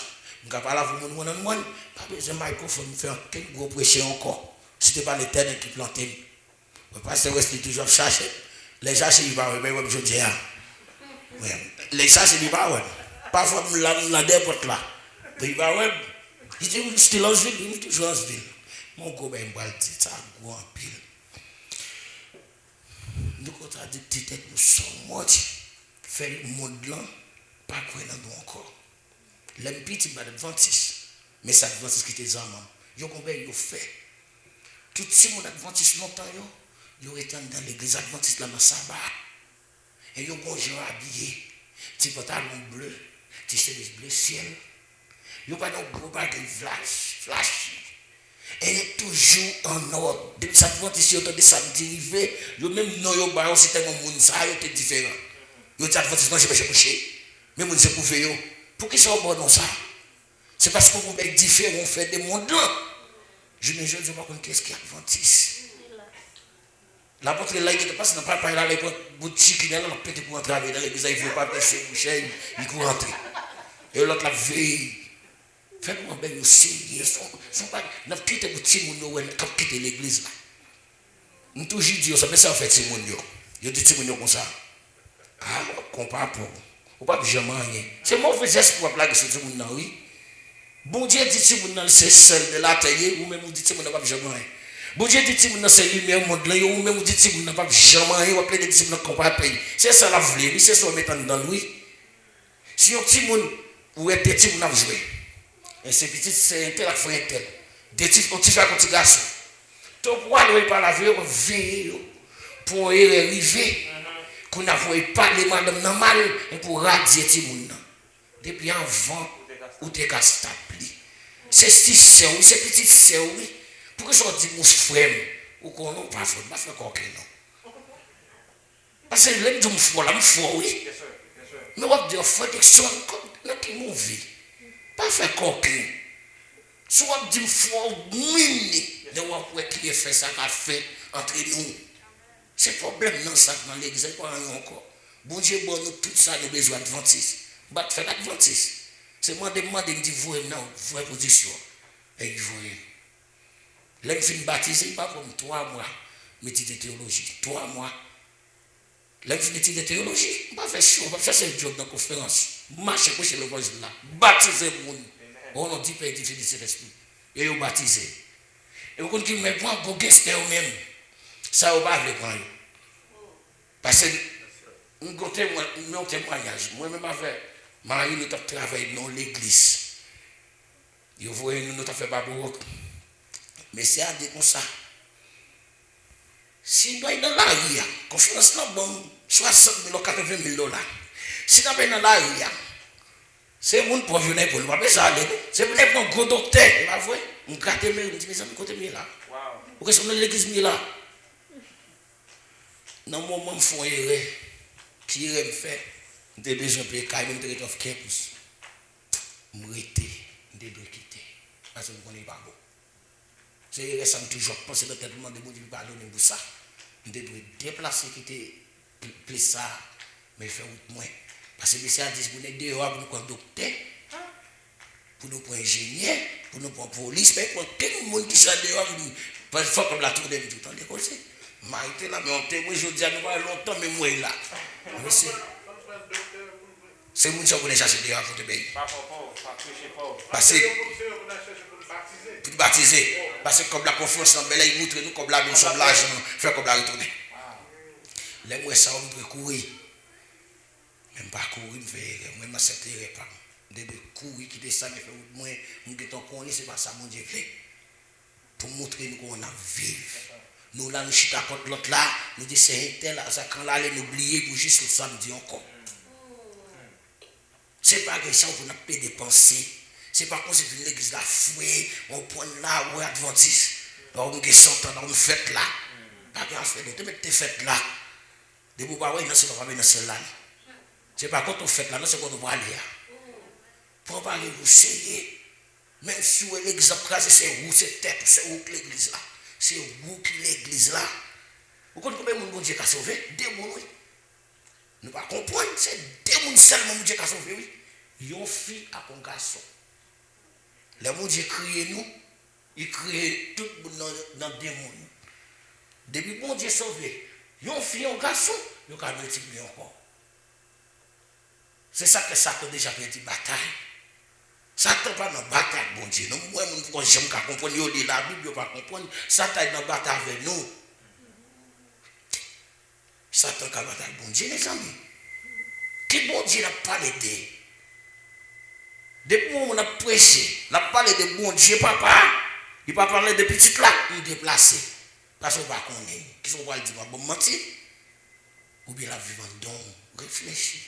Je vais parler avec mon one-on-one. Pas besoin de microphone, faire quel gros prêcher encore. Si ce n'est pas l'éternel qui plante. Le pasteur reste toujours chercher. Les chercher, il va voir, je dis. Les chercher, il va voir. Parfois, la déporte là. Il va voir. Il dit, il est still en ville, il est toujours en ville. Mon gars, il va dire ça, gros en pile. contradicté nous sommes morts. Fait le monde là, pas quoi dans nous encore. L'aime petit pas d'adventiste. Mais ça adventiste qui était en yo combien yo fait. Tout si mon adventiste longtemps yo étant dans l'église adventiste là dans sabbat. Et yo bon gens habillé, petit pantalon bleu, petit chemise bleu ciel. Yo pas dans gros baguette flash. Et toujours en ordre. Depuis ça adventiste yo de samedi arrivé, yo même non yo ba aussi tellement monde ça yo était différent. Yo dit adventiste non je coucher. Mais monde c'est couver yo. Pour qui ça bon non ça? C'est parce qu'on est différent, on fait des mondes là. Je ne sais pas qu'est-ce qui est adventiste. L'apôtre là, il passe dans le papa, il a les boutiques, il a pété pour entrer dans l'église, il ne faut pas passer, il court rentrer. Et l'autre la veille. Faites-moi bien aussi, ils sont pas, nous quittons les petits gens, quand nous quittons l'église là. Nous toujours dit, ça, mais ça fait petit monde. Il dit petit monde comme ça. Ah, on pas pour. On pas jamais rien. C'est mauvais espoir plaguer ce petit monde, oui. Bon Dieu dit que c'est seul de la terre, ou même vous dites que vous n'avez pas jamais rien. Bon Dieu dit que c'est lumière monde là, ou même vous dites que vous n'avez pas jamais rien, ou appelez des disciples qu'on pas payer. C'est ça la vraie, c'est ça mettant dans lui. Si un petit monde ou un petit monde a joué, et c'est petit, c'est un tel à faire un tel. Des petits, on tire un petit garçon. Donc pour aller par la vie, on veille pour y arriver, qu'on n'a pas les madame normales et pour radier petit monde. Depuis avant, ou t'es casse. C'est petit sœur, c'est petite sœur, oui. Pourquoi ça dit mon frère ou qu'on n'a pas fait, pas fait quoi non. Parce que l'aime de mon frère, là, mon frère, oui. Mais on va dire, protection, non, qui m'en vit. Pas fait coquin. Soit on dit, mon frère, mini, de voir qui est fait ça, qu'a fait entre nous. C'est problème, non, ça, dans l'église, pas encore. Bon Dieu, bon, nous, tout ça, nous besoin d'adventiste. Bat fait l'adventiste. C'est moi demander, me dit, vous, non, vous avez position. Et vous, là, je finis baptisé, pas comme 3 mois, métier de théologie. 3 mois. Là, je finis de théologie. Je ne vais pas faire chaud, je vais faire ce job dans la conférence. Marcher pour chez le voisin là. Baptiser le monde. On a dit, Père, il fait de cet esprit. Et vous baptisez. Et vous comprenez, mais pour un guest même, ça, vous ne va pas. Parce que, nous avons un témoignage. Moi-même, avec Marie, nous avons travaillé dans l'église. Vous voyez, nous avons fait babou. Mais c'est à dire comme ça. Si nous sommes dans la rue, conférence là, bon, 60 000 ou 80 000 $. Si nous sommes dans la rue, c'est le monde pour venir pour nous. C'est pour un gros docteur. Vous voyez, on gratte mes, on dit, mais ça me côté là. Pourquoi est-ce qu'on est dans l'église là? Dans le moment où je fais une erreur, qui me fait, j'ai besoin de payer, quand même, je suis 15 pouces. Je me quitter. Parce que vous ne connaissez pas bon. C'est récemment toujours pensé dans le tête de mon Dieu pardonner pour ça. Je dois déplacer, quitter plus ça, mais faire moins. Parce que c'est à dire que nous dehors pour nous prendre docteur, pour nous prendre ingénieur, pour nous prendre police, mais pour tout le monde qui soit dehors, parce qu'il faut comme la tour de tout le temps décollé. Je là, mais on témoigne, je dis à nous longtemps, mais moi là. C'est le monde qui va chercher dehors pour te payer. Parce que pour baptiser. Parce que comme la confiance dans Bela, il montre nous comme la nous sommes là, faire comme la retourner. Les mois ça, on peut courir. Même pas courir, même pas cette erreur. De courir, qui descend, mais moi, nous qui t'en c'est pas ça, mon Dieu fait. Pour montrer nous qu'on a vécu. Nous là, nous chita contre l'autre là, nous disons c'est un tel, ça quand là, nous oublier pour juste le samedi encore. C'est pas que ça, on n'a pas dépensé. C'est pas comme si l'église la fouée, on prend là, ou adventiste. On a 100 ans, on fait là. Pas grave, on met tes fêtes là. De vous voir, non, c'est pas dans celle-là. C'est pas quand on fait là, non, c'est quand on va aller. Pour pas aller vous essayer. Même si vous l'exemple, c'est vous, c'est tête, c'est vous l'église là. C'est vous qui l'église là. Vous comprenez combien de monde Dieu a sauvé? 2 monde, oui. Nous ne comprenons pas, c'est 2 personnes seulement Dieu a sauvé, oui. Une fille à un garçon. Les gens Dieu créé nous, il crée tout le monde dans 2 mondes. Depuis que Dieu sauvé, une fille et un garçon, il a multiplié encore. C'est ça que Satan a déjà fait une bataille. Satan n'est pas dans la bataille, bon Dieu. Moi, je ne comprends pas, la Bible, je ne comprends pas. Satan est dans la bataille avec nous. Satan qui a battu le bon Dieu, les amis. Qui bon Dieu n'a pas aidé? Depuis que on a prêché, on a parlé de bon Dieu, papa. Il n'a pas parlé de petit là, il déplacé. Parce qu'on ne va pas connaître. Qui sont pas le dire, bon mentir? Ou bien la vivant donc, réfléchis.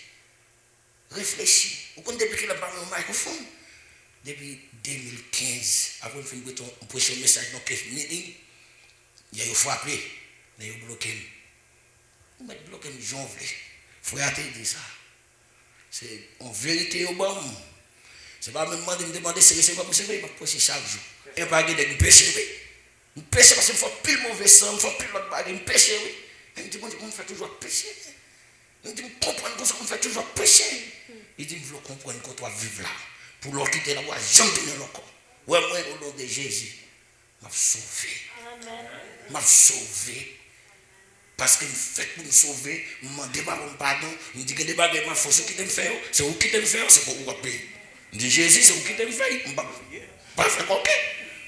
Réfléchis. Vous connaissez depuis qu'il a parlé au microphone? Depuis 2015, après on prêche un message dans quelques minutes, il y a eu frappé, il y a eu bloqué. Vous mettez bloqué, j'en veux. Frère, tu dit ça. C'est en vérité au bon. C'est pas même me demander si c'est pas possible, il va prêcher chaque jour. Il n'y a pas de péché, oui. Je péche parce qu'il faut pile mauvais sang, il faut pile l'autre bague, je péche, oui. Il me dit, bon Dieu, on fait toujours pécher. Il me dit, comprendre qu'on fait toujours pécher. Il dit, je veux comprendre qu'on doit vivre là. Pour leur quitter la voie, j'en donne encore. Ouais, moi, au nom de Jésus, m'a sauvé. M'a sauvé. Parce qu'il fait pour me sauver, je me demande pardon. Il me dit que des bagages, ma force qui t'aime faire, c'est où qui t'aime faire, c'est pour vous payer. Il dit, Jésus, c'est où qui t'aime faire. Je ne vais pas faire quoi.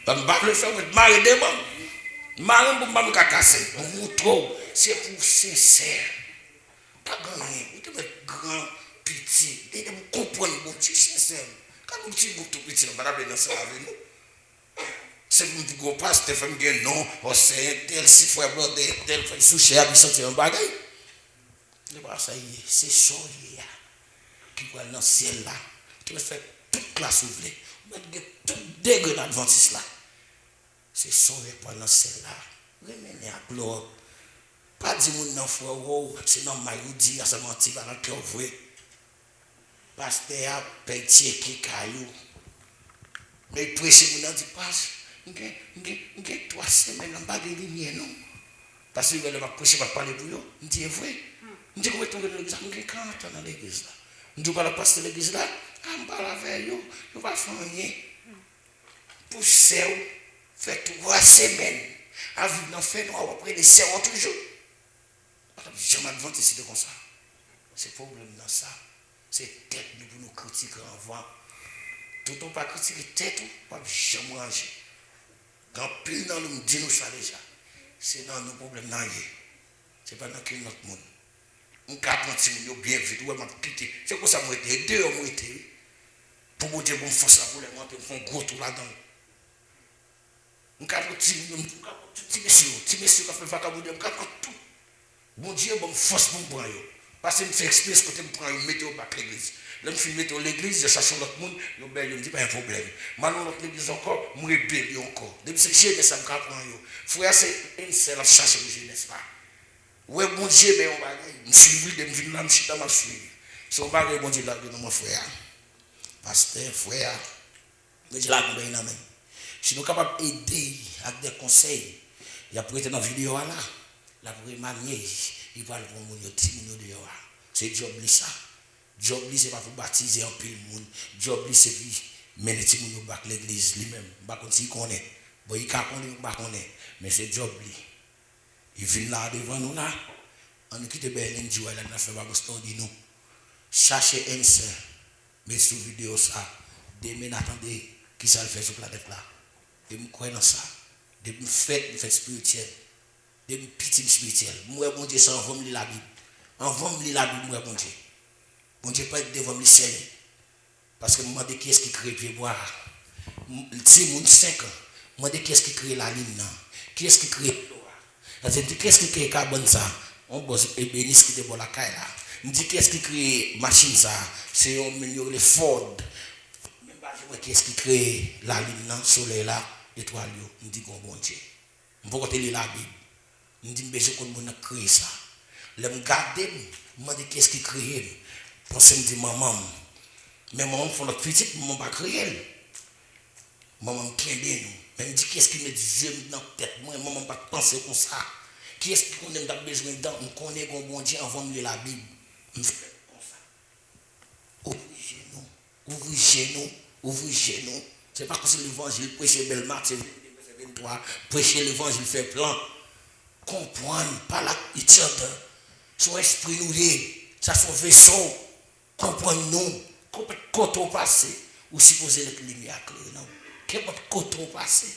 Je ne vais pas le faire, je vais marier des gens. Marier pour ne pas me casser. Je montre, c'est pour sincère. Pas grand, vous devez être grand, petit. Vous devez comprendre, bon Dieu, sincère. Quand vous petit bout tout petit, on va aller dans ça avec nous. C'est vous qui go pas, Stéphane Gué, non, on sait, tel si frère blanc, tel frère souché, à sortir un bagage. Le bras, ça y est, c'est ça, qui va dans le ciel là, qui va faire toute classe ouverte. On va faire toute dégueu adventiste là. C'est ça, qui va dans le ciel là. Remenez à gloire. Pas dire mon non, frère, oh, c'est normal, il dit, à sa menti, dans le cœur vrai. Pasteur a payé qui caillou. Mais il prêche, il dit, passe. Il y a 3 semaines en bas de lumière, non? Parce qu'il va prêcher, il va parler pour eux. Il dit, vrai. Il dit, comment est-ce que tu es dans l'église? Il dit, quand tu es dans l'église là? Il dit, le pasteur de l'église là, on va la avec eux, il va faire rien. Pour ça, fait 3 semaines. À vivre dans le fait noir, après les serrons toujours. Je m'advente ici de comme ça. C'est problème dans ça. C'est tête pour nous critiquer en vent. Tout le monde pas critiquer tête, pas jamais manger. Quand pile dans nous dit nous ça déjà, c'est dans nos problèmes dans c'est pas dans notre monde. On capte nous bien vite, ouais, m'a quitté. C'est pour ça moi été 2 heures moi été. Pour vous dire bon force pour les monter, font gros tout là-dedans. On capte petit monsieur qui fait vagabonder, on capte tout. Bon Dieu bon force pour moi yo. Parce que me fait exprès côté me prend mettre au bac l'église. Là me fait mettre l'église, je cherche l'autre monde, yo ben yo me dit pas un problème. Maintenant l'autre l'église encore, me rébelle encore. Depuis ce jeunesse ça me prend yo. Frère c'est une seule chercher de jeunesse là. Ouais bon Dieu mais on va me suivre de me venir là me chita m'a suivre. C'est on va bon Dieu là dans mon frère. Pasteur frère. Mais je la ben là même. Si nous capable aider avec des conseils, il y a prêté dans vidéo là. La vraie manière, il va le monde petit monde dehors. C'est job li ça. Job li c'est pas pour baptiser un pile monde. Job li c'est puis mener petit monde bac l'église lui-même. Pas comme si connaît. Bon il ka connaît pas connaît, mais c'est job li. Il vient là devant nous là. On nous quitte Berlin du là n'a fait pas Boston dit nous. Chercher un seul. Mais sous vidéo ça, demain attendez qui ça le fait sur la planète là. Et me croire dans ça. De me fait spirituel. De me petit spirituel. Moi bon Dieu ça en va me lire la Bible. En va me lire la Bible moi bon Dieu. Bon Dieu pas devant me sceller. Parce que me demande qui est-ce qui crée pied boire. C'est mon 5 ans. Me demande qui est-ce qui crée la ligne là. Qui est-ce qui crée l'eau. C'est qui est-ce qui crée carbone ça. On bosse ébéniste qui te la caille là. Me dit qui est-ce qui crée machine ça. C'est on améliore les Ford. Même pas je vois qui est-ce qui crée la ligne là, soleil là, étoile yo. Me dit bon Dieu. On peut côté lire la Bible. Je dis, mais je connais créer ça. Je me garde, je me dis, qu'est-ce qui crée? Parce que je me dis, maman, mais maman, pour notre petite, maman va créer. Maman, qui est bien nous. Mais je me dis, qu'est-ce qui me dit dans la tête? Moi, maman, pas penser comme ça. Qui est-ce qui connaît dans besoin dedans? Je connais mon bon Dieu avant de lire la Bible. Je fais comme ça. Ouvrez genoux. Ouvrez genoux. Ce n'est pas que c'est l'évangile, prêcher belle marque, c'est 23. Prêcher l'évangile, fait plan. Comprendre, pas la étude, son esprit nous est, ça son vaisseau, comprendre-nous, quand on passe, ou supposer être lumière claire, non? Quand on passe,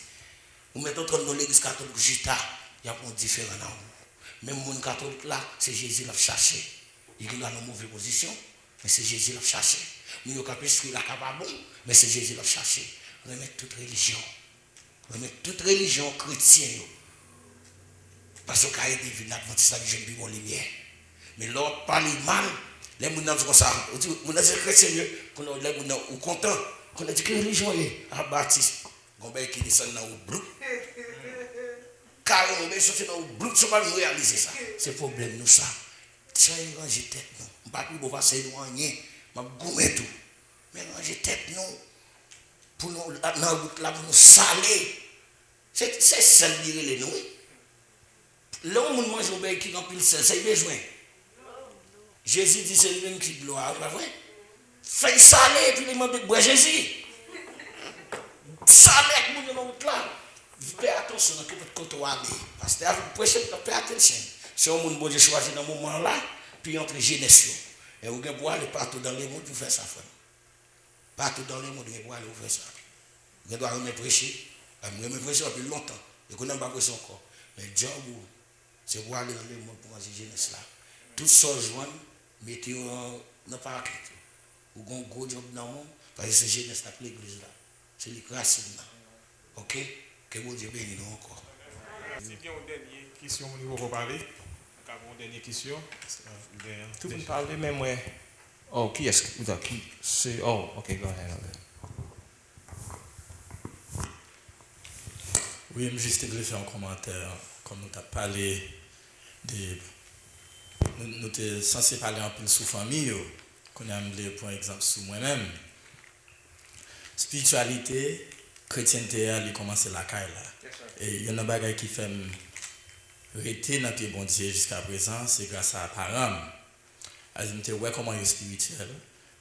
vous mettez dans l'église catholique Jita, il y a un différent dans vous. Même le monde catholique là, c'est Jésus qui l'a cherché. Il est dans une mauvaise position, mais c'est Jésus qui l'a cherché. Nous avons esprit là pas bon, mais c'est Jésus qui l'a cherché. Remettre toute religion. Remettre toute religion chrétienne. Parce que quand il est devenu adventiste, il y a une lumière. Mais l'autre parle mal. Les gens disent comme ça. Les gens disent chrétien, les gens sont contents. Quand on dit que religion est à baptiste, on va qui descend dans le blou. Car on va sortir dans le blou, ça va nous réaliser ça. C'est le problème, nous ça. Ça, il range tête, nous. On ne va pas passer nous rien. On va gommer tout. Mais range tête, nous. Pour nous, dans la route là, pour nous saler. C'est celle qui est nous. Là où on mange un qui remplit le sel, c'est besoin. Jésus dit c'est lui-même qui gloire, pas vrai? Fais saler et puis il demande de boire Jésus. Saler avec mon nom là. Fais attention à ce que vous avez. Parce que vous prêchez, faites attention. Si on bon Dieu choisi dans ce moment-là, puis entre jeunesse. Et vous pouvez aller partout dans le monde pour faire ça. Partout dans le monde, vous pouvez aller faire ça. Vous devez me prêcher. Je me prêcher depuis longtemps. Et vous n'avez pas prêché encore. Mais le job, c'est pour aller dans le monde pour manger jeunesse là. Tout ça joindre, mettez-vous dans le parquet. Vous avez un gros job dans le monde, parce que c'est jeunesse là, l'église là. C'est les classes là. Ok? Que vous Dieu bénisse nous encore. Si bien une dernière question, on va parler. Une dernière question. Tout le monde parle, mais moi. Oh, qui est-ce que c'est? Oh, ok, go ahead. Oui, je juste voulais faire un commentaire. Comme nous avons parlé de. Nous étions censés parler un peu sous famille. Qu'on a amené, par exemple, sous moi-même. Spiritualité, chrétienté, elle commence la caille là. Et il y a un bagage qui fait rester dans tes bon Dieu jusqu'à présent, c'est grâce à parents. Je me dis, ouais, comment il est spirituel.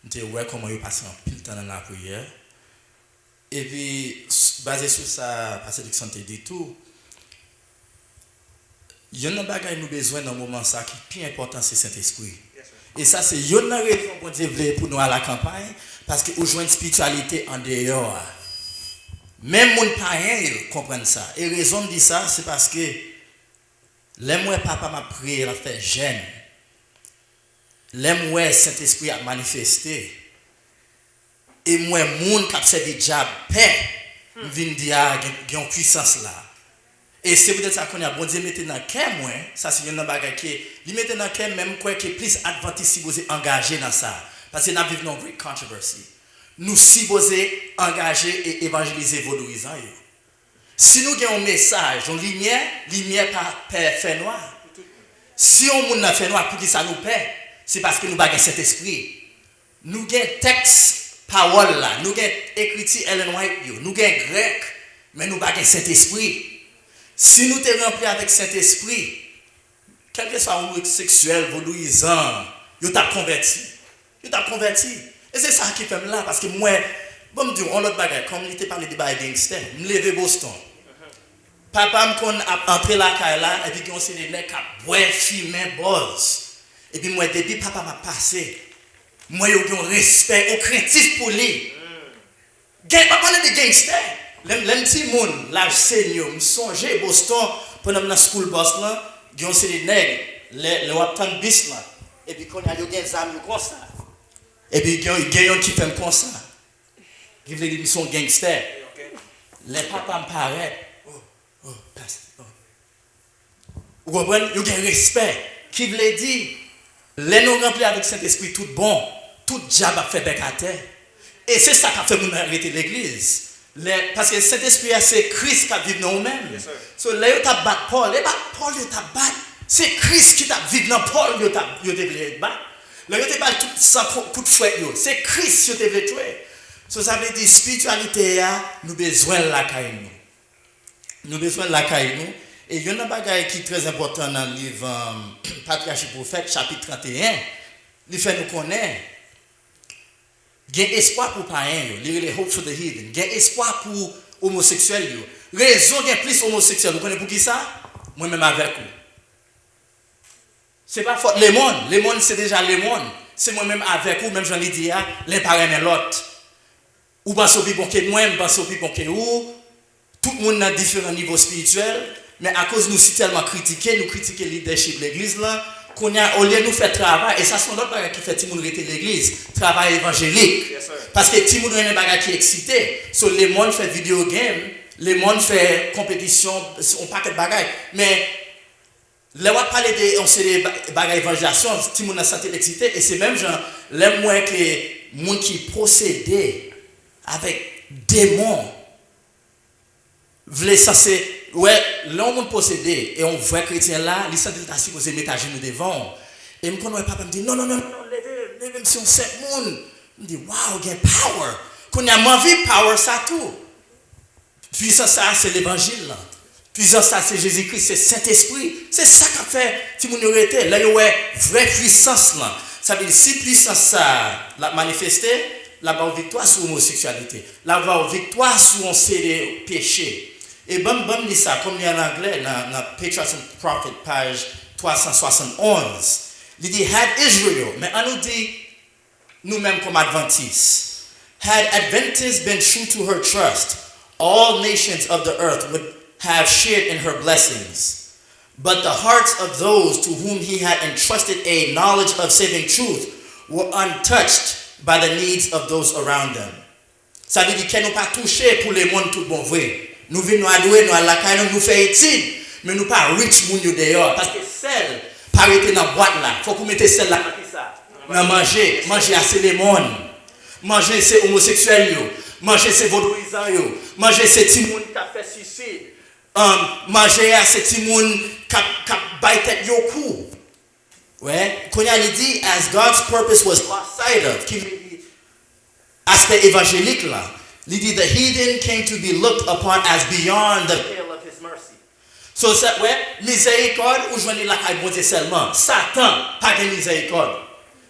Je me dis, ouais, comment il passe un pile temps dans la prière. Et puis, basé sur ça, parce que santé dit tout, il y a un bagage nous besoin dans le moment ça qui est plus important, c'est Saint-Esprit. Et ça, c'est une raison pour Dieu pour nous à la campagne, parce que nous jouons une spiritualité en dehors. Même mon parents comprennent ça. Et raison de dire ça, c'est parce que les moi papa m'a prié, il a fait jeune. Les moi Saint-Esprit a manifesté. Et moi, moun qui a servi diable, paix, vient dire qu'il y a une puissance là. Et c'est peut-être ça qu'on a bon Dieu mettre dans le cœur, moi, ça c'est un bagage qui il mettre dans le cœur même quoi qui est plus adventiste si vous êtes engagé dans ça. Parce que nous vivons une great controversy. Nous supposés engager et évangéliser vos druisans. Si nous avons un message, une lumière par fait noir. Si on a fait noir pour que ça nous paie, c'est parce que nous avons cet esprit. Nous avons texte, parole là, nous avons écrit Ellen White, nous avons grec, mais nous avons cet esprit. Si nous sommes remplis avec cet esprit, quel que soit un sexuel, vos druisans, vous t'avez converti. Vous t'avez converti. Et c'est ça qui fait là, parce que moi, bon me dire, on l'autre bagage, comme il était parlé de bail gangster, je me lève Boston. Papa me entré la caille là, et puis on s'est des mecs qui boivent, fument, boss. Et puis moi, depuis papa m'a passé, moi, j'ai un respect, un craintif pour lui. Pas parler de gangster. Les petits monde, l'âge senior, je songe Boston, pendant la school boss là, ils ont des nègres, les waptan bis là. Et puis quand il y a des amis comme ça. Et puis il y a des qui font comme ça. Qui veulent dire qu'ils sont gangsters. Les papas me paraissent. Oh, pasteur. Vous comprenez? Il y a un respect. Qui veut dire, les nous remplis avec cet esprit tout bon, tout diable a fait bec à terre. Et c'est ça qui a fait nous arrêter l'église. Parce que cet esprit, c'est Christ qui vit dans nous-mêmes. So, là, il t'a battu Paul. Paul, il t'a battu. C'est Christ qui t'a vécu dans Paul, il t'a battu. Là, il t'a battu sans coup de fouet. C'est Christ qui t'a vécu. So, ça veut dire, spiritualité, nous avons besoin de la caille. Nous avons besoin de la caille. Et il y a un bagage qui est très important dans le livre Patriarche et Prophète, chapitre 31. Il fait nous connaître. Il y a espoir pour les païens, il y a hope for the heathen. Il y a espoir pour les homosexuels. Raison qu'il y a plus homosexuels. Vous connaissez pour qui ça? Moi-même avec vous. Ce n'est pas faute les mondes. Les mondes, c'est déjà les mondes. C'est moi-même avec vous, même j'en ai dit, les parents et l'autre. Ou pas sauver bon que moi, pas sauver bon que vous. Tout le monde a différents niveaux spirituels. Mais à cause de nous si tellement critiquer le leadership de l'église là, qu'on a au lieu de nous faire travail, et ça c'est l'autre bagage qui fait Timoun rester l'église, travail évangélique. Parce que Timoun est un bagage qui est excité. So les monde fait vidéo game, les monde fait compétition, on paquet de bagages. Mais là on parler de on sait des bagages évangélisation, Timoun a senti excité et c'est même genre les moins que monde qui procédait avec démons voulait censé ouais, là on possédé et on voit chrétien là, il sent qu'il a supposé mettre à genoux devant. Et me connaît papa me dit non, levez si on sait monde. Me dit wow, get power. Qu'on a envie power ça tout. Puissance ça c'est l'évangile là. Puissance ça c'est Jésus-Christ, c'est Saint-Esprit. C'est ça qu'a fait si mon été là ouais vraie puissance là. Ça veut dire si puissance ça la manifester, la va victoire sur l'homosexualité, la va victoire sur on sait des péchés. Et bam dit ça, comme il y a en anglais, dans Patriarchs and Prophets, page 371. Il dit, had Israel, mais on nous dit, nous-mêmes comme Adventistes, had Adventists been true to her trust, all nations of the earth would have shared in her blessings. But the hearts of those to whom he had entrusted a knowledge of saving truth were untouched by the needs of those around them. Ça veut dire qu'elle n'a pas touché pour les mondes tout bon vrai. Nous venons adorer, nous à la caille, nous faisons étude, mais nous pas rich moun yo dehors. Parce que celle, pas rester dans la boîte là. Il faut que vous mettez celle là. Dans manger assez les monde. Manger c'est homosexuel yo. Manger c'est vaudouisant yo. Manger c'est timoun qui a fait suicide. Manger c'est timoun qui a baille tête yo coup. Ouais. Qu'on a dit, as God's purpose was lost sight of, qui veut dire aspect évangélique là. The heathen came to be looked upon as beyond the pale of his mercy. So, c'est ouais, miséricorde ou joindre la caille bon Dieu seulement. Satan, pas de miséricorde.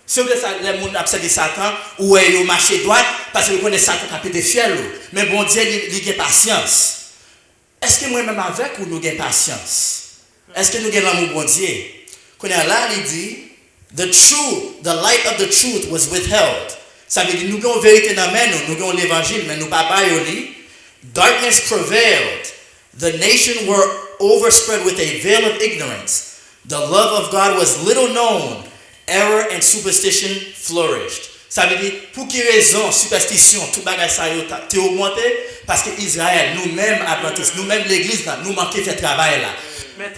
Si vous voulez ça, les gens observent Satan, ou ils marchent droite, parce que vous connaissez Satan qui a pété fiel. Mais bon Dieu, il a patience. Est-ce que moi-même avec ou nous avons patience? Est-ce que nous avons l'amour bon Dieu? Quand il là, il dit, the light of the truth was withheld. Ça veut dire nous avons vérité dans nous avons l'évangile, mais nous pas bailloli. Darkness prevailed. The nation were overspread with a veil of ignorance. The love of God was little known. Error and superstition flourished. Ça veut dire pour quelle raison superstition, tout bagage ça a augmenté parce que Israël, nous-mêmes adventistes, nous-mêmes l'église là, nous manquons de travail là. Mais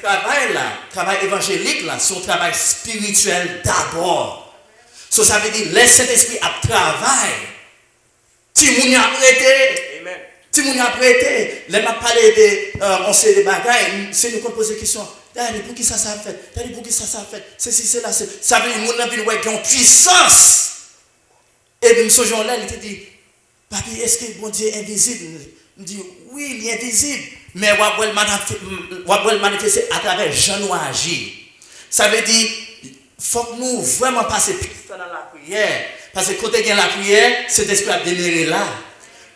travail évangélique là, c'est un travail spirituel d'abord. So, ça veut dire, le Saint-Esprit a travaillé. Si moun a prêté, si moun a prêté, les m'a parlé de, on sait des bagailles, c'est nous qu'on pose des questions. Daddy, pour qui ça fait? Daddy, pour qui ça fait? C'est si, c'est là, c'est. Ça veut dire, moun a vu ouais, qui ont puissance. Et bien, ce jour-là, il te dit, papi, est-ce que bon Dieu est invisible? Il me dit, oui, il est invisible. Mais on va le manifester à travers Jean agir. Ça veut dire, faut que nous vraiment passer plus de temps dans la prière. Parce que côté de la prière, cet esprit a démarré là.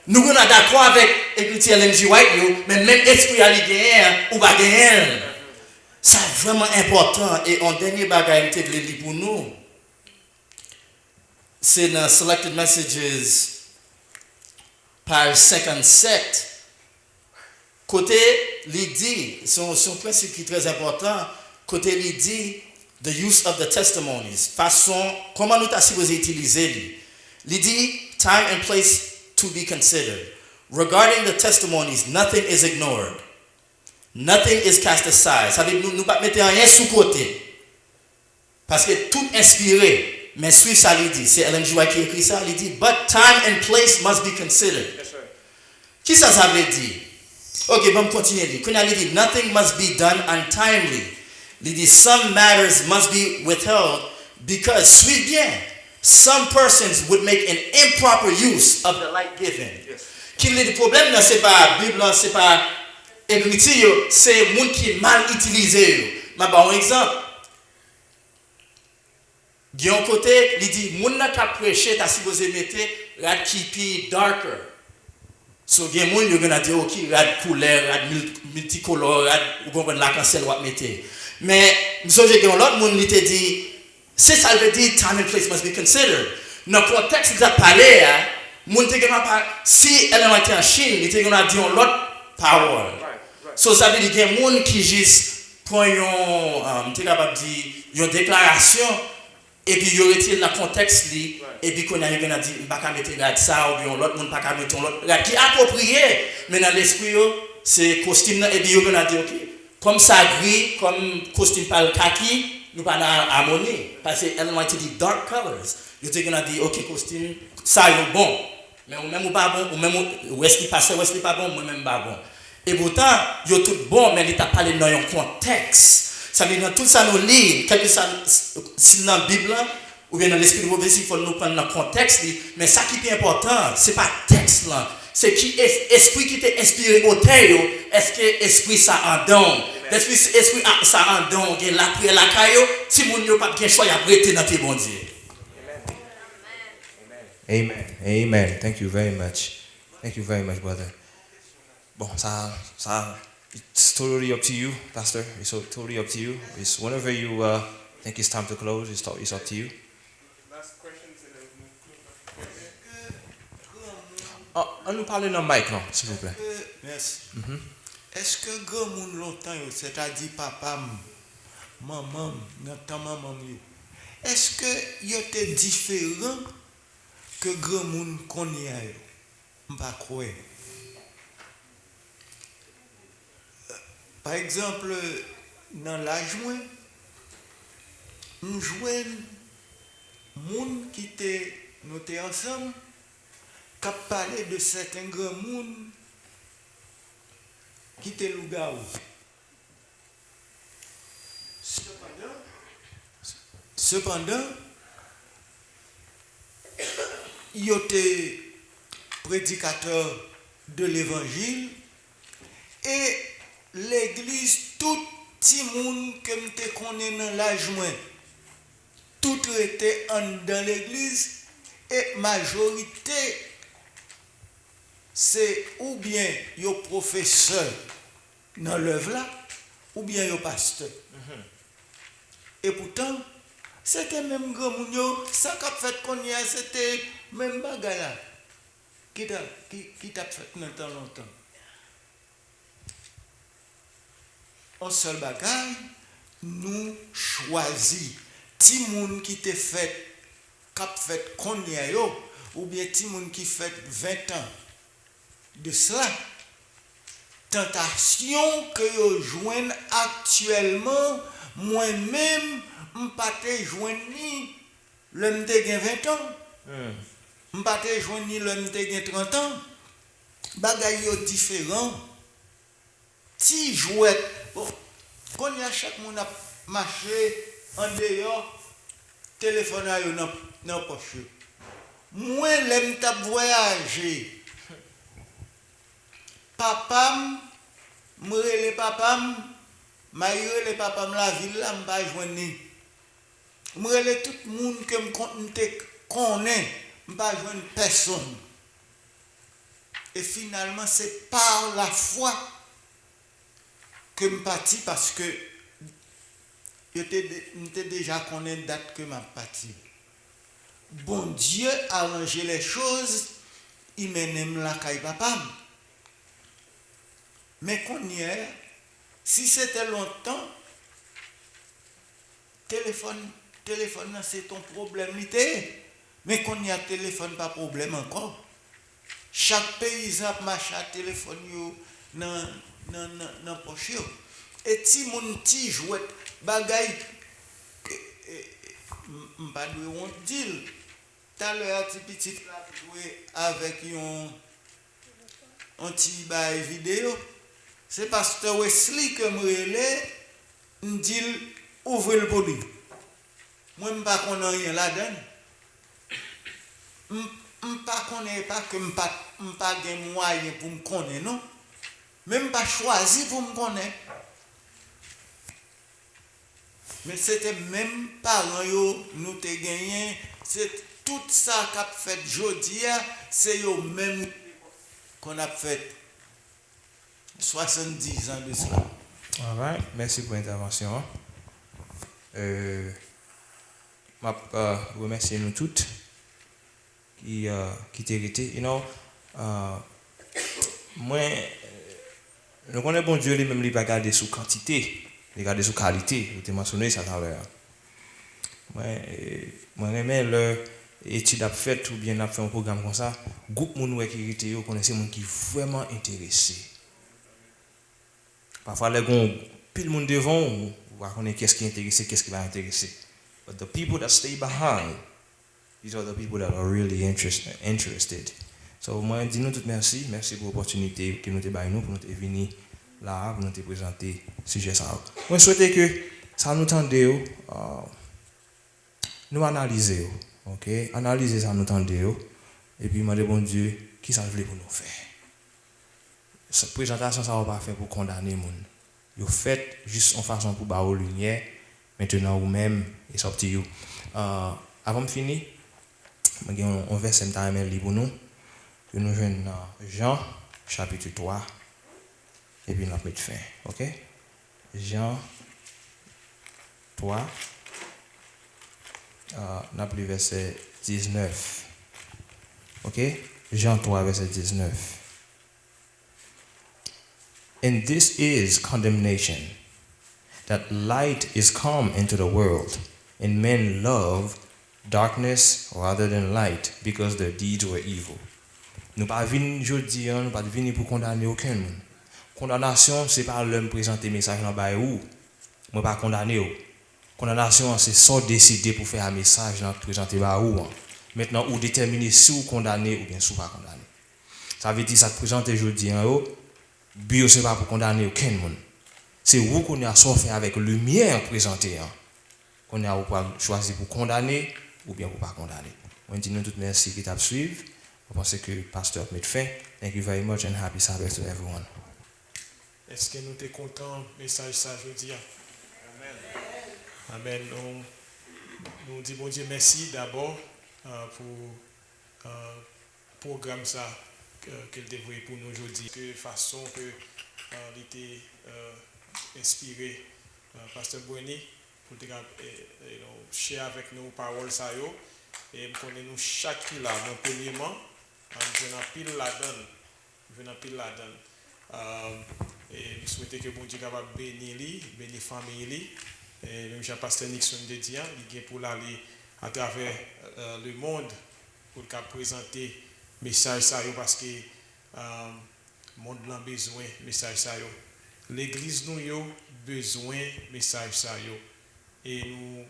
Nous sommes d'accord avec l'écriture Ellen G. White, mais même esprit a gagné ou pas gagné. C'est vraiment important. Et en dernier bagage que je voulais dire pour nous, c'est dans Selected Messages, page 57. Côté, il dit, c'est un principe qui est très important. Côté, il dit, the use of the testimonies. Façon, comment nous t'as supposé utiliser. Il dit, time and place to be considered. Regarding the testimonies, nothing is ignored. Nothing is cast aside. Ça veut dire, nous ne pas mettre rien sous côté. Parce que tout inspiré, mais suivre ça, il dit, c'est Ellen G. White qui écrit ça, il dit, but time and place must be considered. Yes, sir. Qui ça veut dire? Ok, bon, continuez. Quand il dit, nothing must be done untimely. Il dit, some matters must be withheld because, suivez bien, some persons would make an improper use of the light given. Yes. Qu'il est le problème, ce n'est pas la Bible, ce n'est pas l'écriture, c'est le monde qui est mal utilisé. Je vais un exemple. D'un côté, il dit, le monde qui a prêché, tu as supposé mettre la qui darker. So, il y a des gens qui ont dit, ok, rad couleur, rad multicolore, rad, ou comprendre la cancel ou mettre. Mais, j'ai dit, l'autre monde qui te dit, c'est ça veut dire, time and place must be considered. Dans le contexte, il a parlé, si elle a été en Chine, il a dit l'autre parole. So ça veut dire qu'il y a des gens qui juste prennent une déclaration et puis ils retirent le contexte et puis qu'on a dit pas qu'à mettre ça ou bien l'autre monde pas qu'à mettre l'autre qui est approprié mais dans l'esprit c'est costume et puis ils ont dit OK comme ça gris comme costume par le kaki nous pas dans harmonie parce que elle m'a dit dark colors ils ont dit OK costume ça est bon mais ou même ou pas bon ou même ou est-ce qu'il passe ou est-ce qu'il pas bon moi même pas bon et pourtant ils tout bon mais il t'a parlé dans un contexte. Ça veut dire tout ça nous lit, quelque chose si dans la Bible ou bien dans l'esprit de prophétie, il faut nous prendre le contexte. Mais ça qui est important, ce n'est pas le texte là, c'est qui esprit qui t'est inspiré au terre, est-ce que l'esprit ça en donne? L'esprit ça en donne, la prière, la caillou, si mon n'a pas de choix, il a prêté dans tes bon Dieu. Amen. Amen. Thank you very much. Thank you very much, brother. Bon, ça. It's totally up to you, Pastor. It's totally up to you. It's whenever you think it's time to close, it's up to you. Last question, c'est On nous parle dans le mic, non, s'il vous plaît. Merci. Est-ce que grand monde longtemps, c'est-à-dire papa, maman, notre maman, est-ce que y était différent que grand monde qu'on y a? Pas croire. Par exemple, dans la joie, nous jouons monde qui était noté ensemble, qui parlait de certains grands monde qui étaient loup-garou. Cependant, il était prédicateur de l'évangile et l'église, tout petit monde que je connais dans la joie, tout était dans l'église et majorité, c'est ou bien yo professeur dans l'œuvre là, ou bien yo pasteur. Et pourtant, c'était même grand monde, ça qu'a fait qu'on y a, c'était même bagarre là, qui t'a fait dans longtemps. En seul bagaille, nous choisissons ti moun qui te fait cap fait konya yo ou bien ti moun qui fait 20 ans de cela. Tentation que yo joignent actuellement, moi-même m'pate joindre ni le m'te gen 20 ans. M'pate joindre ni le m'te gen 30 ans. Bagay yo différent. Ti jouet. Bon, quand il y a chaque monde a marché en dehors, téléphone a yo dans poche. Moi l'aime t'a voyager. Papam, moi les papam, maïre les papam la ville là m'pa joindre ni. Moi les tout monde que me connaît, m'pa joindre personne. Et finalement c'est par la foi que je parti parce que j'étais déjà connaît date que m'a parti. Bon Dieu a arrangé les choses, il mène la caille papa. Mais qu'on y est, si c'était longtemps, téléphone c'est ton problème. Mais qu'on y a téléphone, pas problème encore. Chaque paysan marche à téléphone dans poche. Et si mon petit jouet bagay m'pas de on dit tout à l'heure petit là jouer avec un petit bail vidéo. C'est pasteur Wesley que me dit ouvre le body. Moi m'pas connais rien là-dedans. M'pas connais pas que m'pas gen moyen pour me connaître non. Même pas choisi pour me connaître. Mais c'était même parents yo nous te gagné, c'est tout ça qu'a fait jodi, c'est yo même qu'on a fait 70 ans de cela. All right, merci pour l'intervention. Je remercie nous toutes qui t'hérité. You know, moi Nous connaissons bon Dieu, lui-même, il va garder sous quantité, il garder sous qualité. Vous avez mentionné ça tout à l'heure. Moi, j'aime l'étude à fait ou bien à fait un programme comme ça. Groupe moun qui était yo connaissez moun qui vraiment intéressé. Parfois les gens pile monde devant ou va connaître qu'est-ce qui est intéressé, qu'est-ce qui va intéresser. But the people that stay behind, these are the people that are really interested. So moi dis nous tout merci pour l'opportunité que nous te baillé nous pour nous venir là pour nous te présenter sujet ça. Moi souhaite que ça nous tende nous analyser, OK? Analyser ça nous tende et puis demander bon Dieu qui ça veut pour nous faire. Cette présentation ça va pas faire pour condamner moun. Yo fait juste en façon pour ba lumière. Maintenant ou même et sorti you. Avant de finir, on verset m'ta li pour nous. Que nous joignons dans Jean chapitre 3 et puis nous mettre fin, OK? Jean 3 n'a plus verset 19. OK? Jean 3 verset 19. And this is condemnation, that light is come into the world, and men love darkness rather than light, because their deeds were evil. Nous pas venir aujourd'hui, nous pas venir pour condamner aucun monde. Condamnation, c'est pas l'homme présenter message dans bail ou. Moi pas condamner ou. Condamnation, c'est soit décider pour faire un message dans présenter bail ou. Maintenant ou déterminer si vous condamnez ou bien si vous pas condamner. Ça veut dire ça présenter aujourd'hui en haut. But c'est pas pour condamner aucun monde. C'est vous qu'on a fait avec lumière présentée. Qu'on a choisi pour condamner ou bien pour pas condamner. On dit nous toutes merci qui t'a suivre. Je pense que le pasteur met fin. Thank you very much and happy Sabbath to everyone. Est-ce que nous sommes contents message ça jeudi? Amen. Nous disons bon Dieu merci d'abord pour programme ça qu'il dévoile pour nous aujourd'hui. De façon que il était inspiré pasteur Boigny pour share avec nous paroles ça yo et nous chaque là mon premièrement je n'en pile la donne et je souhaite que bon Dieu capable bénir famille et même Jean pasteur Nixon de dire il pour aller à travers le monde pour présenter message ça yo parce que monde a besoin message ça yo l'église nous yo besoin message ça yo et nous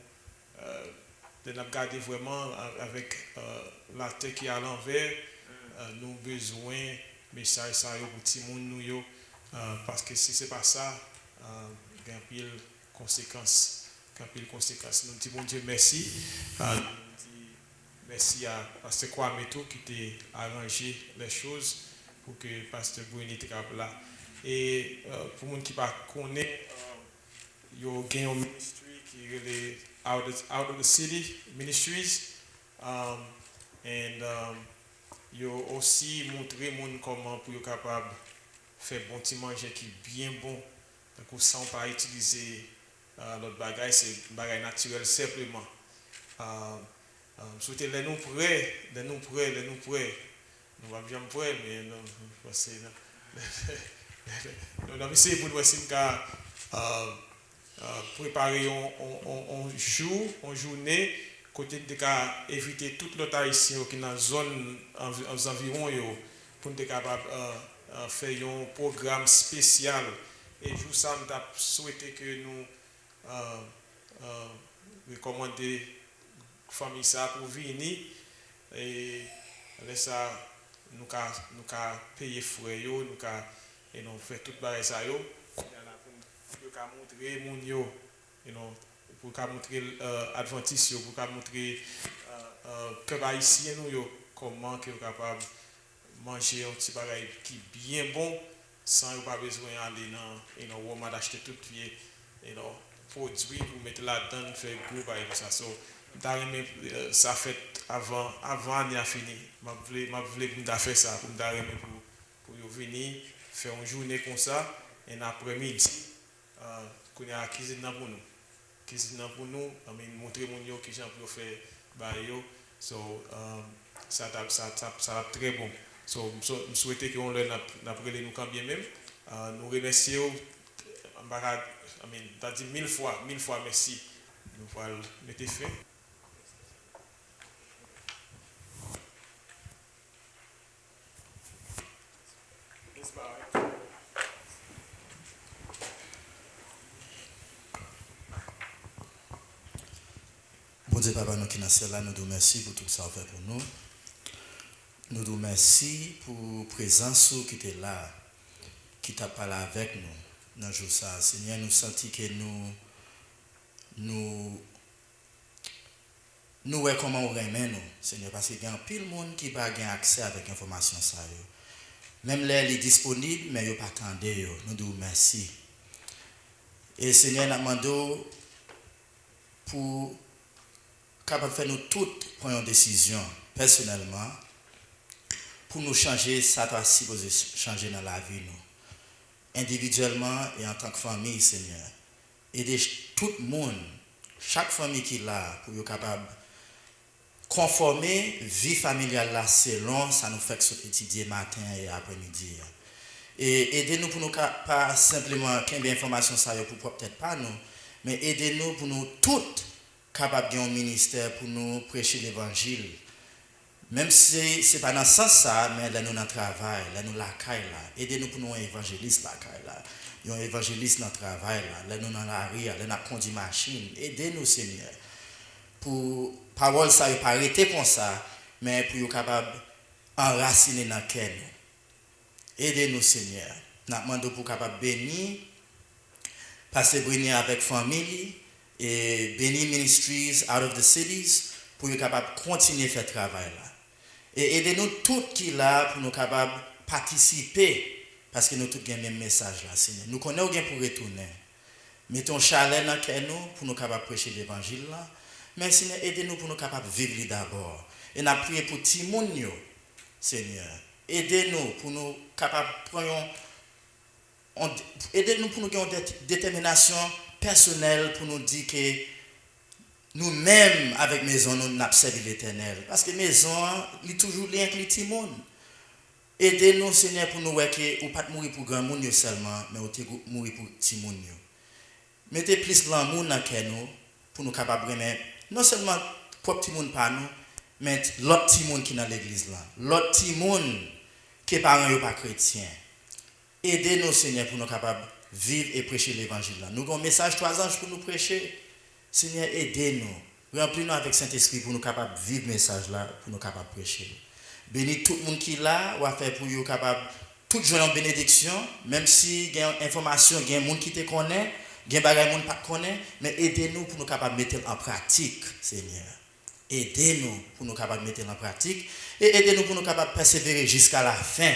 de regarder vraiment avec la tête qui est à l'envers nous besoin message ça yo pour petit monde nous yo parce que si c'est pas ça il y a pile conséquences nous disons bon Dieu merci merci à pasteur Kwame tout qui t'a arrangé les choses pour que pasteur Boigny était là et pour les gens qui ne connaissent pas il y a un ministry qui est out of the city ministries and il y a aussi montré monde comment pour être capable faire bon petit manger qui est bien bon donc sans pas utiliser l'autre bagage c'est bagage naturel simplement souhaitez les nous prêts nous va bien prêts mais non c'est nous avons essayé pour préparer une journée côté de éviter toute l'autre haïtien qui est dans la zone aux environs pour être capable faire un programme spécial et jour ça nous avons souhaité que nous recommander famille ça pour venir et ça nous payer frais nous et nous faire toute bail ça yo pour montrer mon yo pour montrer adventiste pour montrer peuple haïtien nous yo comment que capable manger un petit bagage qui bien bon sans pas besoin aller dans Walmart acheter tout pied produit pour mettre là-dedans faire gros bail ça ça fait avant il a fini m'a voulu faire ça pour venir faire une journée comme ça et après-midi qu'on a cuisine pour nous montrer mon yo qui j'en pour faire bail yo so ça très bon so je souhaitais qu'on leur n'appelle nous quand bien même Nous remercions, t'as dit mille fois merci. Nous voilà mettre fait. Bon Dieu, Papa, nous qui sommes là, nous vous remercions pour tout ça fait pour nous. Nous vous remercions pour la présence qui était là, qui t'a parlé avec nous dans le jour ça. Seigneur, nous sentons que nous voyons comment on remet nous, Seigneur, parce qu'il y a un pile monde qui n'a pas accès avec l'information ça. Même là, elle est disponible, mais il n'y a pas attendu. Nous vous remercions. Et Seigneur, nous demandons pour capable de faire nous toutes prendre une décision personnellement pour nous changer ça doit supposé changer dans la vie nous individuellement et en tant que famille Seigneur aider tout le monde chaque famille qui est là pour être capable conformer vie familiale là selon ça nous fait étudier matin et après-midi et aidez-nous pour nous pas simplement qu'une information ça pour peut-être pas nous mais aidez-nous pour nous toutes capable de un ministère pour nous prêcher l'évangile. Même si ce n'est pas dans ce sens ça, mais là nous dans le travail, là nous la caille là. Aidez-nous pour nous un évangéliste la caille là. Un évangéliste dans le travail là nous dans la rue, là nous conduit machine. Aidez-nous Seigneur. Pour parole ça pas arrêter comme ça, mais pour être capable enraciner dans cœur. Aidez-nous Seigneur. Nous demandons pour capable bénir passer bénir avec famille et Béni Ministries out of the cities pour être capable de continuer à faire travail là. Et aidez-nous tous qui là pour nous capables de participer parce que nous tous avons le même message là, Seigneur. Nous connaissons bien pour retourner. Mettons chaleur dans nous pour nous capables de prêcher l'évangile là. Mais Seigneur, aidez-nous pour nous capables de vivre d'abord. Et nous prions pour tout le monde, Seigneur. Aidez-nous pour nous capables de prendre aidez-nous pour nous avoir une détermination personnelle pour nous dire que nous-mêmes, avec maison, nous n'avons servi l'Éternel. Parce que maison, il est toujours lien avec les petits monde. Aidez-nous, Seigneur, pour nous voir que nous ne pas mourir pour grand monde seulement, mais nous mourir pour petit monde. Mettez plus l'amour dans nous pour nous capables de non seulement pour petit monde par nous, mais l'autre petit monde qui est dans l'église là. L'autre petit monde qui est parents ou pas chrétien. Aidez-nous, Seigneur, pour nous capables de vivre et prêcher l'évangile là. Nous avons un message 3 ans pour nous prêcher. Seigneur, aidez-nous. Remplis-nous avec Saint-Esprit pour nous capables de vivre le message là, pour nous capables de prêcher. Bénis tout le monde qui est là, ou à faire pour nous capables, tout jour en bénédiction, même si il y a une information, il y a un monde qui te connaît, il y a des gens qui ne te connaissent, mais aidez-nous pour nous capables de mettre en pratique, Seigneur. Aidez-nous pour nous capables de mettre en pratique, et aidez-nous pour nous capables de persévérer jusqu'à la fin,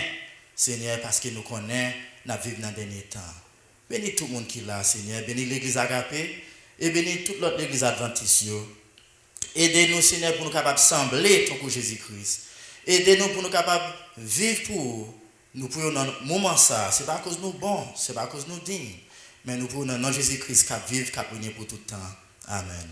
Seigneur, parce que nous connaissons, nous vivons dans les derniers temps. Bénis tout le monde qui est là, Seigneur. Bénis l'église Agapé. Et bénis toute l'autre église adventiste. Aidez-nous, Seigneur, pour nous capables de sembler ton pour Jésus-Christ. Aidez-nous pour nous capables de vivre pour nous pour dans le moment ça. Ce n'est pas à cause de nous bons, ce n'est pas à cause de nous dignes. Mais nous pour dans Jésus-Christ qui vivre, qui régner pour tout le temps. Amen.